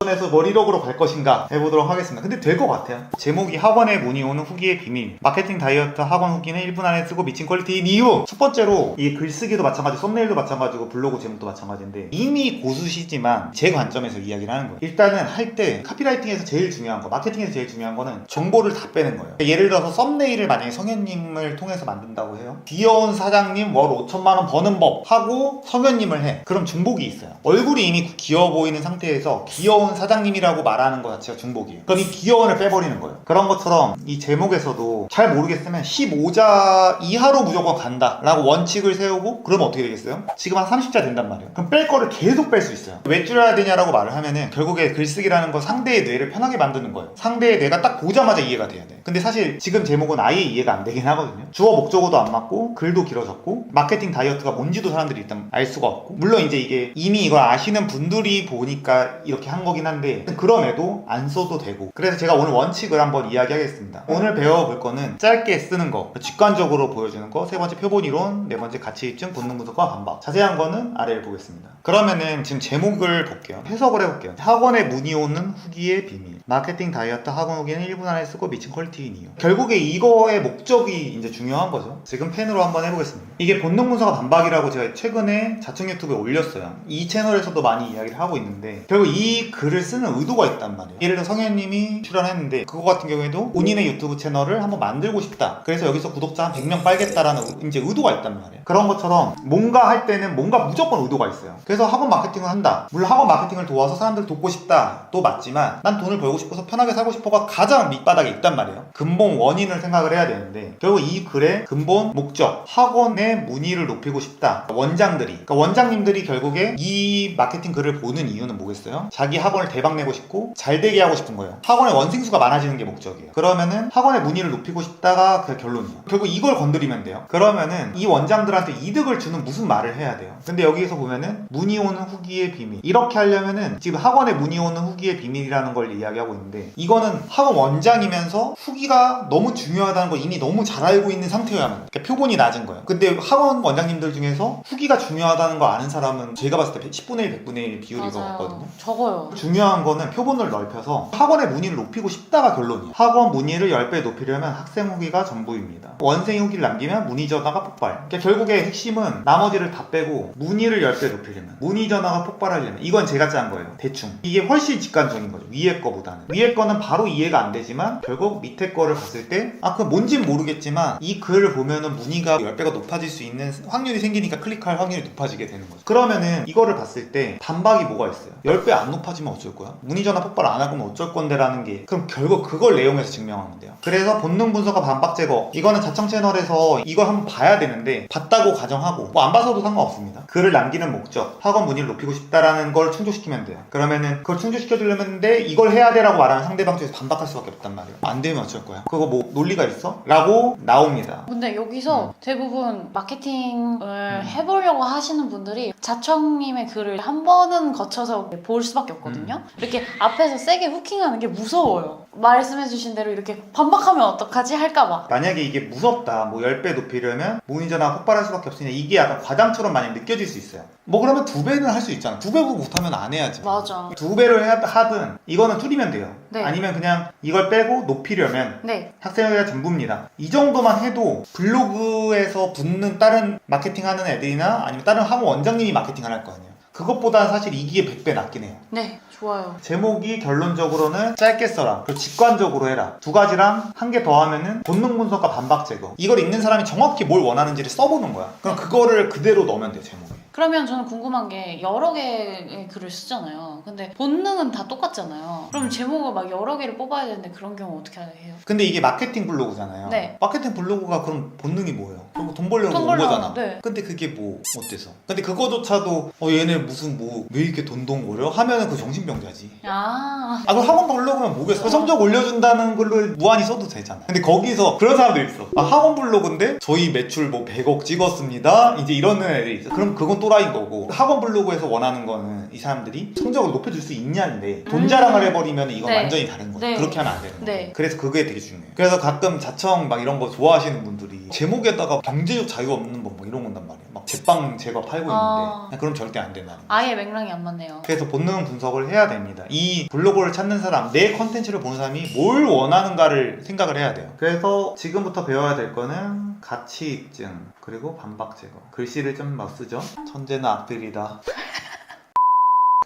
에서 월 1억으로 갈 것인가 해보도록 하겠습니다. 근데 될 것 같아요. 제목이 학원에 문의 오는 후기의 비밀. 마케팅 다이어트 학원 후기는 1분 안에 쓰고 미친 퀄리티인 이유. 첫 번째로 이 글쓰기도 마찬가지, 썸네일도 마찬가지고 블로그 제목도 마찬가지인데 이미 고수시지만 제 관점에서 이야기를 하는 거예요. 일단은 할 때 카피라이팅에서 제일 중요한 거, 마케팅에서 제일 중요한 거는 정보를 다 빼는 거예요. 예를 들어서 썸네일을 만약에 성현님을 통해서 만든다고 해요. 귀여운 사장님 월 5천만 원 버는 법 하고 성현님을 해. 그럼 중복이 있어요. 얼굴이 이미 귀여워 보이는 상태에서 귀여운 사장님이라고 말하는 것 자체가 중복이에요. 그럼 이 귀여운을 빼버리는 거예요. 그런 것처럼 이 제목에서도 잘 모르겠으면 15자 이하로 무조건 간다 라고 원칙을 세우고 그러면 어떻게 되겠어요? 지금 한 30자 된단 말이에요. 그럼 뺄 거를 계속 뺄 수 있어요. 왜 줄여야 되냐라고 말을 하면은 결국에 글쓰기라는 건 상대의 뇌를 편하게 만드는 거예요. 상대의 뇌가 딱 보자마자 이해가 돼야 돼. 근데 사실 지금 제목은 아예 이해가 안 되긴 하거든요. 주어 목적어도 안 맞고 글도 길어졌고 마케팅 다이어트가 뭔지도 사람들이 일단 알 수가 없고 물론 이제 이게 이미 이걸 아시는 분들이 보니까 이렇게 한 거긴 한데 그럼에도 안 써도 되고 그래서 제가 오늘 원칙을 한번 이야기하겠습니다. 오늘 배워볼 거는 짧게 쓰는 거, 직관적으로 보여주는 거, 세 번째 표본이론, 네 번째 가치입증, 본능 분석과 반박. 자세한 거는 아래를 보겠습니다. 그러면은 지금 제목을 볼게요. 해석을 해볼게요. 학원에 문의 오는 후기의 비밀. 마케팅 다이어트 학원 후기는 1분 안에 쓰고 미친 퀄리티인 이유. 결국에 이거의 목적이 이제 중요한 거죠. 지금 펜으로 한번 해보겠습니다. 이게 본능 분석과 반박이라고 제가 최근에 자청 유튜브에 올렸어요. 이 채널에서도 많이 이야기를 하고 있는데 결국 이 글을 쓰는 의도가 있단 말이에요. 예를 들어 성현님이 출연했는데 그거 같은 경우에도 본인의 유튜브 채널을 한번 만들고 싶다. 그래서 여기서 구독자 한 100명 빨겠다라는 이제 의도가 있단 말이에요. 그런 것처럼 뭔가 할 때는 뭔가 무조건 의도가 있어요. 그래서 학원 마케팅을 한다. 물론 학원 마케팅을 도와서 사람들 돕고 싶다. 또 맞지만 난 돈을 벌고 싶어서 편하게 살고 싶어가 가장 밑바닥에 있단 말이에요. 근본 원인을 생각을 해야 되는데 결국 이 글의 근본 목적 학원의 문의를 높이고 싶다. 원장들이 그러니까 원장님들이 결국에 이 마케팅 글을 보는 이유는 뭐겠어요? 자기 학원을 대박 내고 싶고 잘 되게 하고 싶은 거예요. 학원의 원생수가 많아지는 게 목적이에요. 그러면은 학원의 문의를 높이고 싶다가 그 결론이에요. 결국 이걸 건드리면 돼요. 그러면은 이 원장들한테 이득을 주는 무슨 말을 해야 돼요. 근데 여기서 보면은 문의 오는 후기의 비밀 이렇게 하려면은 지금 학원에 문의 오는 후기의 비밀이라는 걸 이야기하고 있는데 이거는 학원 원장이면서 후기가 너무 중요하다는 걸 이미 너무 잘 알고 있는 상태여야만 그러니까 표본이 낮은 거예요. 근데 학원 원장님들 중에서 후기가 중요하다는 거 아는 사람은 제가 봤을 때 10분의 1, 100분의 1 비율인 것 같거든요. 적어요. 중요한 거는 표본을 넓혀서 학원의 문의를 높이고 싶다가 결론이에요. 학원 문의를 10배 높이려면 학생 후기가 전부입니다. 원생 후기를 남기면 문의 전화가 폭발. 그러니까 결국에 핵심은 나머지를 다 빼고 문의를 10배 높이려면, 문의 전화가 폭발하려면, 이건 제가 짠 거예요. 대충. 이게 훨씬 직관적인 거죠. 위에 거보다는. 위에 거는 바로 이해가 안 되지만 결국 밑에 거를 봤을 때 그건 뭔진 모르겠지만 이 글을 보면은 문의가 10배가 높아질 수 있는 확률이 생기니까 클릭할 확률이 높아지게 되는 거죠. 그러면은 이거를 봤을 때 반박이 뭐가 있어요? 10배 안 높아지면 어쩔 거야? 문의 전화 폭발 안 할 거면 어쩔 건데 라는 게, 그럼 결국 그걸 내용에서 증명하면 돼요. 그래서 본능 분석과 반박 제거, 이거는 자청 채널에서 이걸 한번 봐야 되는데 봤다고 가정하고 뭐 안 봐서도 상관없습니다. 글을 남기는 목적, 학원 문의를 높이고 싶다라는 걸 충족시키면 돼요. 그러면은 그걸 충족시켜 주려는데 이걸 해야 돼라고 말하는 상대방 쪽에서 반박할 수밖에 없단 말이에요. 안 되면 어쩔 거야? 그거 뭐 논리가 있어? 라고 나옵니다. 근데 여기서 대부분 마케팅을 해보려고 하시는 분들이 자청님의 글을 한 번은 거쳐서 볼 수밖에 없거든요. 이렇게 앞에서 세게 후킹하는 게 무서워요. 말씀해주신 대로 이렇게 반박하면 어떡하지 할까봐. 만약에 이게 무섭다, 뭐 10배 높이려면 문의 전화가 폭발할 수밖에 없으니 이게 약간 과장처럼 많이 느껴질 수 있어요. 뭐 그러면 2배는 할 수 있잖아. 2배보고 못하면 안 해야지. 맞아. 2배를 하든 이거는 줄이면 돼요. 네. 아니면 그냥 이걸 빼고 높이려면 네. 학생회가 전부입니다. 이 정도만 해도 블로그에서 붙는 다른 마케팅하는 애들이나 아니면 다른 학원 원장님이 마케팅을 할 거 아니에요. 그것보다 사실 이게 100배 낫긴 해요. 네. 좋아요. 제목이 결론적으로는 짧게 써라, 그리고 직관적으로 해라. 두 가지랑 한 개 더 하면은 본능 분석과 반박 제거. 이걸 읽는 사람이 정확히 뭘 원하는지를 써보는 거야. 그럼 그거를 그대로 넣으면 돼요, 제목에. 그러면 저는 궁금한 게 여러 개의 글을 쓰잖아요. 근데 본능은 다 똑같잖아요. 그럼 제목을 막 여러 개를 뽑아야 되는데 그런 경우 어떻게 해요? 근데 이게 마케팅 블로그잖아요. 네. 마케팅 블로그가 그럼 본능이 뭐예요? 그럼 돈 벌려고 돈 온 벌려고, 거잖아. 네. 근데 그게 뭐 어때서? 근데 그거조차도 얘네 무슨 뭐 왜 이렇게 돈거려? 하면은 그 정신병자지. 그럼 학원 블로그면 뭐겠어? 성적 올려준다는 걸로 무한히 써도 되잖아. 근데 거기서 그런 사람들 있어. 학원 블로그인데 저희 매출 뭐 100억 찍었습니다. 이제 이러는 애들이 있어. 그럼 그건 또라이인 거고, 학원 블로그에서 원하는 거는 이 사람들이 성적을 높여줄 수 있냐인데 돈 자랑을 해버리면 이건 네. 완전히 다른 거죠. 네. 그렇게 하면 안 되는 거예요. 네. 그래서 그게 되게 중요해요. 그래서 가끔 자청 막 이런 거 좋아하시는 분들이 제목에다가 경제적 자유 없는 법 뭐 이런 건단 말이에요. 막 제빵 제가 팔고 있는데 그럼 절대 안 된다는 거예요. 아예 맥락이 안 맞네요. 그래서 본능 분석을 해야 됩니다. 이 블로그를 찾는 사람, 내 컨텐츠를 보는 사람이 뭘 원하는가를 생각을 해야 돼요. 그래서 지금부터 배워야 될 거는 가치 입증, 그리고 반박 제거. 글씨를 좀 막 쓰죠. 천재는 악들이다.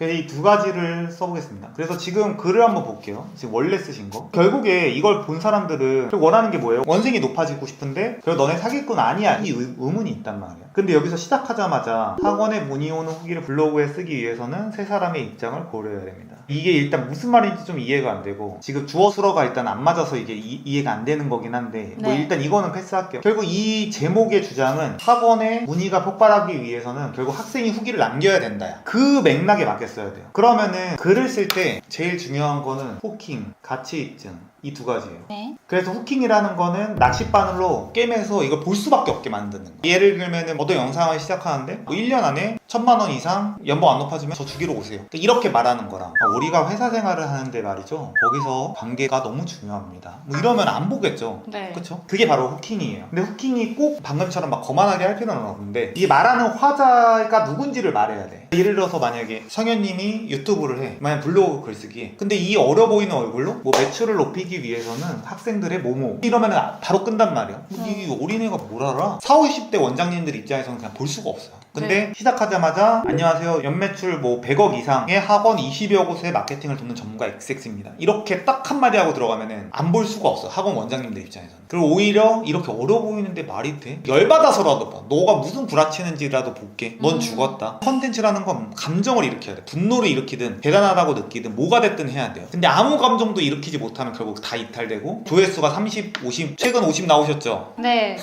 이 두 가지를 써보겠습니다. 그래서 지금 글을 한번 볼게요. 지금 원래 쓰신 거. 결국에 이걸 본 사람들은 원하는 게 뭐예요? 원생이 높아지고 싶은데 그래도 너네 사기꾼 아니야, 이 의문이 있단 말이야. 근데 여기서 시작하자마자 학원에 문의 오는 후기를 블로그에 쓰기 위해서는 세 사람의 입장을 고려해야 됩니다. 이게 일단 무슨 말인지 좀 이해가 안 되고, 지금 주어 수어가 일단 안 맞아서 이게 이해가 안 되는 거긴 한데 뭐 네. 일단 이거는 패스할게요. 결국 이 제목의 주장은 학원에 문의가 폭발하기 위해서는 결국 학생이 후기를 남겨야 된다. 그 맥락에 맞게 써야 돼요. 그러면은 글을 쓸 때 제일 중요한 거는 후킹, 가치 입증, 이 두 가지예요. 네. 그래서 후킹이라는 거는 낚싯바늘로 꿰매서 이걸 볼 수밖에 없게 만드는 거. 예를 들면은 어떤 영상을 시작하는데 뭐 1년 안에 1000만 원 이상 연봉 안 높아지면 저 주기로 오세요. 이렇게 말하는 거랑 우리가 회사 생활을 하는데 말이죠, 거기서 관계가 너무 중요합니다, 뭐 이러면 안 보겠죠. 네. 그쵸? 그게 바로 후킹이에요. 근데 후킹이 꼭 방금처럼 막 거만하게 할 필요는 없는데, 이 말하는 화자가 누군지를 말해야 돼. 예를 들어서 만약에 성현님이 유튜브를 해, 만약 블로그 글쓰기, 근데 이 어려 보이는 얼굴로 뭐 매출을 높이기 위해서는 학생들의 뭐뭐 이러면 바로 끈단 말이야. 이 어린애가 뭘 알아? 40, 50대 원장님들 입장에서는 그냥 볼 수가 없어요. 근데 시작하자마자 안녕하세요, 연매출 뭐 100억 이상의 학원 20여 곳의 마케팅을 돕는 전문가 XX입니다, 이렇게 딱 한마디 하고 들어가면은 안 볼 수가 없어, 학원 원장님들 입장에서는. 그리고 오히려 이렇게 어려 보이는데 말이 돼? 열받아서라도 봐. 너가 무슨 구라치는지라도 볼게. 넌 죽었다. 컨텐츠라는 건 감정을 일으켜야 돼. 분노를 일으키든 대단하다고 느끼든 뭐가 됐든 해야 돼요. 근데 아무 감정도 일으키지 못하면 결국 다 이탈되고, 조회수가 30, 50, 최근 50 나오셨죠? 네.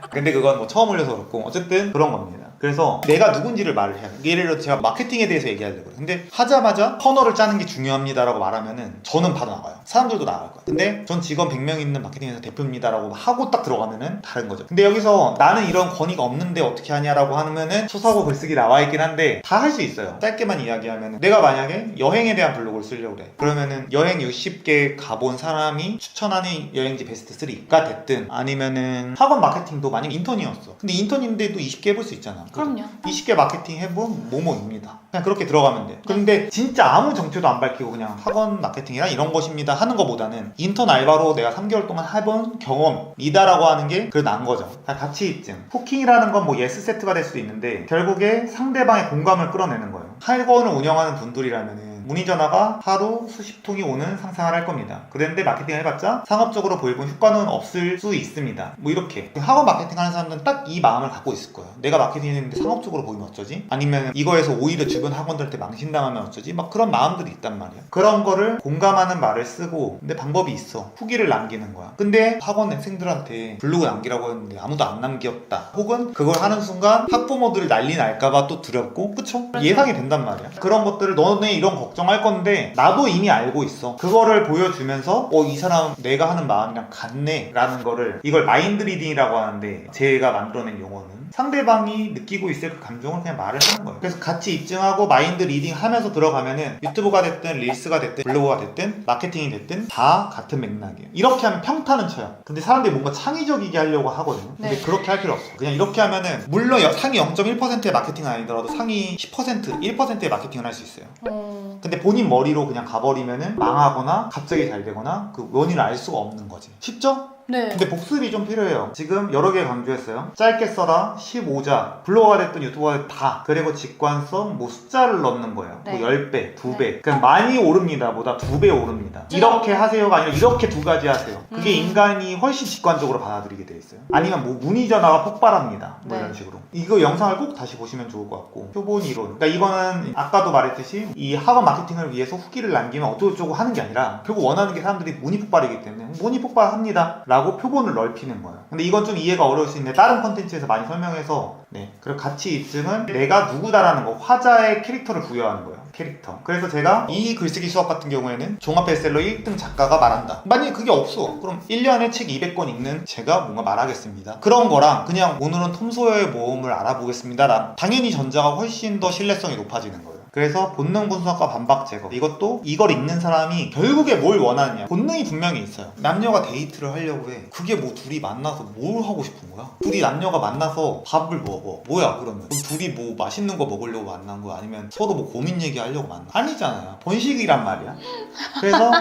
근데 그건 뭐 처음 올려서 그렇고 어쨌든 그런 겁니다. 그래서 내가 누군지를 말을 해야 돼. 예를 들어 제가 마케팅에 대해서 얘기하려고 그래. 근데 하자마자 커널을 짜는 게 중요합니다라고 말하면은 저는 바로 나가요. 사람들도 나갈 거야. 근데 전 직원 100명 있는 마케팅회사 대표입니다라고 하고 딱 들어가면은 다른 거죠. 근데 여기서 나는 이런 권위가 없는데 어떻게 하냐라고 하면은 초사고 글쓰기 나와 있긴 한데 다 할 수 있어요. 짧게만 이야기하면은 내가 만약에 여행에 대한 블로그를 쓰려고 그래. 그러면은 여행 60개 가본 사람이 추천하는 여행지 베스트 3가 됐든 아니면은 학원 마케팅도 만약 인턴이었어. 근데 인턴인데도 20개 해볼 수 있잖아. 그럼요. 20개 마케팅 해본 뭐뭐입니다. 그냥 그렇게 들어가면 돼. 근데 진짜 아무 정체도 안 밝히고 그냥 학원 마케팅이나 이런 것입니다 하는 것보다는 인턴 알바로 내가 3개월 동안 해본 경험이다라고 하는 게 그래도 나은 거죠. 가치 입증. 후킹이라는 건 뭐 예스 세트가 될 수도 있는데 결국에 상대방의 공감을 끌어내는 거예요. 학원을 운영하는 분들이라면은 문의 전화가 하루 수십 통이 오는 상상을 할 겁니다. 그런데 마케팅을 해봤자 상업적으로 보여본 효과는 없을 수 있습니다. 뭐 이렇게 학원 마케팅 하는 사람들은 딱 이 마음을 갖고 있을 거예요. 내가 마케팅 했는데 상업적으로 보이면 어쩌지? 아니면 이거에서 오히려 주변 학원들한테 망신당하면 어쩌지? 막 그런 마음들이 있단 말이야. 그런 거를 공감하는 말을 쓰고 근데 방법이 있어. 후기를 남기는 거야. 근데 학원 학생들한테 블로그 남기라고 했는데 아무도 안 남겼다. 혹은 그걸 하는 순간 학부모들이 난리 날까봐 또 두렵고 그쵸? 예상이 된단 말이야. 그런 것들을 너네 이런 걱정할 건데 나도 이미 알고 있어. 그거를 보여주면서 이 사람 내가 하는 마음이랑 같네 라는 거를 이걸 마인드 리딩이라고 하는데 제가 만들어낸 용어는 상대방이 느끼고 있을 그 감정을 그냥 말을 하는 거예요. 그래서 같이 입증하고 마인드 리딩 하면서 들어가면은 유튜브가 됐든 릴스가 됐든 블로그가 됐든 마케팅이 됐든 다 같은 맥락이에요. 이렇게 하면 평타는 쳐요. 근데 사람들이 뭔가 창의적이게 하려고 하거든요. 근데 네. 그렇게 할 필요 없어. 그냥 이렇게 하면은 물론 상위 0.1%의 마케팅은 아니더라도 상위 10%, 1%의 마케팅을 할 수 있어요. 근데 본인 머리로 그냥 가버리면은 망하거나 갑자기 잘 되거나 그 원인을 알 수가 없는 거지. 쉽죠? 네. 근데 복습이 좀 필요해요. 지금 여러 개 강조했어요. 짧게 써라, 15자, 블로거가 됐든 유튜버가 됐든 다. 그리고 직관성, 뭐 숫자를 넣는 거예요. 네. 뭐 10배, 2배. 그냥 많이 오릅니다 보다 2배 오릅니다. 이렇게 하세요가 아니라 이렇게 두 가지 하세요. 그게 인간이 훨씬 직관적으로 받아들이게 돼 있어요. 아니면 뭐 문의 전화가 폭발합니다. 뭐 네. 이런 식으로. 이거 영상을 꼭 다시 보시면 좋을 것 같고. 표본 이론. 그러니까 이거는 아까도 말했듯이 이 학원 마케팅을 위해서 후기를 남기면 어쩌고저쩌고 하는 게 아니라 결국 원하는 게 사람들이 문의 폭발이기 때문에 문의 폭발합니다. 라고 표본을 넓히는 거예요. 근데 이건 좀 이해가 어려울 수 있는데 다른 컨텐츠에서 많이 설명해서 그리고 가치 입증은 내가 누구다라는 거, 화자의 캐릭터를 부여하는 거예요. 캐릭터. 그래서 제가 이 글쓰기 수업 같은 경우에는 종합 베스트셀러 1등 작가가 말한다. 만약에 그게 없어. 그럼 1년에 책 200권 읽는 제가 뭔가 말하겠습니다. 그런 거랑 그냥 오늘은 톰 소여의 모험을 알아보겠습니다. 랑 당연히 전자가 훨씬 더 신뢰성이 높아지는 거예요. 그래서 본능 분석과 반박 제거. 이것도 이걸 읽는 사람이 결국에 뭘 원하느냐. 본능이 분명히 있어요. 남녀가 데이트를 하려고 해. 그게 뭐 둘이 만나서 뭘 하고 싶은 거야? 둘이 남녀가 만나서 밥을 먹어. 뭐야 그러면? 그럼 둘이 뭐 맛있는 거 먹으려고 만난 거야? 아니면 서로 뭐 고민 얘기하려고 만나? 아니잖아요. 번식이란 말이야. 그래서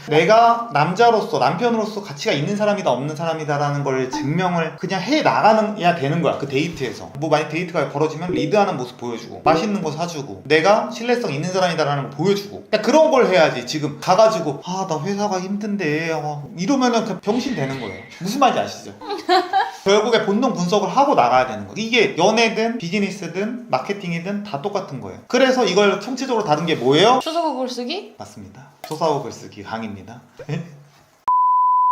내가 남자로서 남편으로서 가치가 있는 사람이다 없는 사람이다라는 걸 증명을 그냥 해 나가야 되는 거야. 그 데이트에서 뭐 만약 데이트가 벌어지면 리드하는 모습 보여주고 맛있는 거 사주고 내가 신뢰성 있는 사람이다라는 거 보여주고 그냥 그런 걸 해야지. 지금 가가지고 나 회사가 힘든데 이러면은 그냥 병신 되는 거예요. 무슨 말인지 아시죠? 결국에 본능 분석을 하고 나가야 되는 거예요. 이게 연애든 비즈니스든 마케팅이든 다 똑같은 거예요. 그래서 이걸 총체적으로 다른 게 뭐예요? 초사고 글쓰기? 맞습니다. 소사고 글쓰기 강의입니다.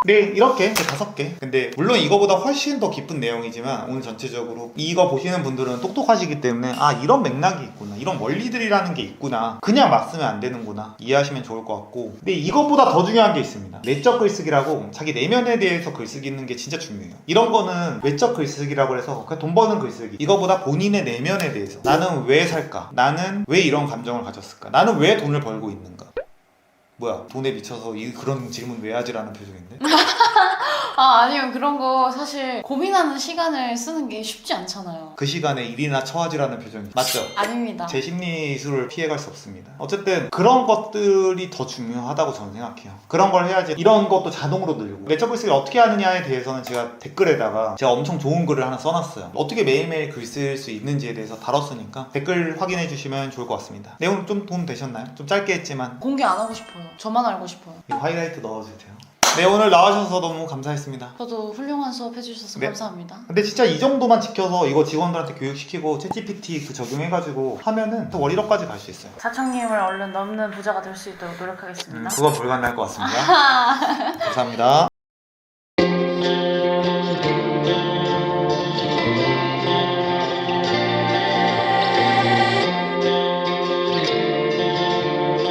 네, 이렇게 5개. 근데 물론 이거보다 훨씬 더 깊은 내용이지만 오늘 전체적으로 이거 보시는 분들은 똑똑하시기 때문에 이런 맥락이 있구나, 이런 원리들이라는 게 있구나, 그냥 막 쓰면 안 되는구나 이해하시면 좋을 것 같고. 근데 이것보다 더 중요한 게 있습니다. 내적 글쓰기라고 자기 내면에 대해서 글쓰기 있는 게 진짜 중요해요. 이런 거는 외적 글쓰기라고 해서 그냥 돈 버는 글쓰기. 이거보다 본인의 내면에 대해서 나는 왜 살까? 나는 왜 이런 감정을 가졌을까? 나는 왜 돈을 벌고 있는가? 뭐야, 돈에 미쳐서 그런 질문 왜 하지라는 표정인데? 아니면 그런 거 사실 고민하는 시간을 쓰는 게 쉽지 않잖아요. 그 시간에 일이나 처하지라는 표정이 맞죠? 아닙니다. 제 심리술을 피해갈 수 없습니다. 어쨌든 그런 것들이 더 중요하다고 저는 생각해요. 그런 걸 해야지 이런 것도 자동으로 늘고. 내적 글쓰기를 어떻게 하느냐에 대해서는 제가 댓글에다가 제가 엄청 좋은 글을 하나 써놨어요. 어떻게 매일매일 글 쓸 수 있는지에 대해서 다뤘으니까 댓글 확인해 주시면 좋을 것 같습니다. 내용 좀 도움 되셨나요? 좀 짧게 했지만 공개 안 하고 싶어요. 저만 알고 싶어요. 하이라이트 넣어주세요. 네, 오늘 나와주셔서 너무 감사했습니다. 저도 훌륭한 수업 해주셔서 네. 감사합니다. 근데 진짜 이 정도만 지켜서 이거 직원들한테 교육시키고 챗GPT 적용해가지고 하면은 또 월일업까지 갈 수 있어요. 자청님을 얼른 넘는 부자가 될 수 있도록 노력하겠습니다. 그건 불가능할 것 같습니다. 감사합니다.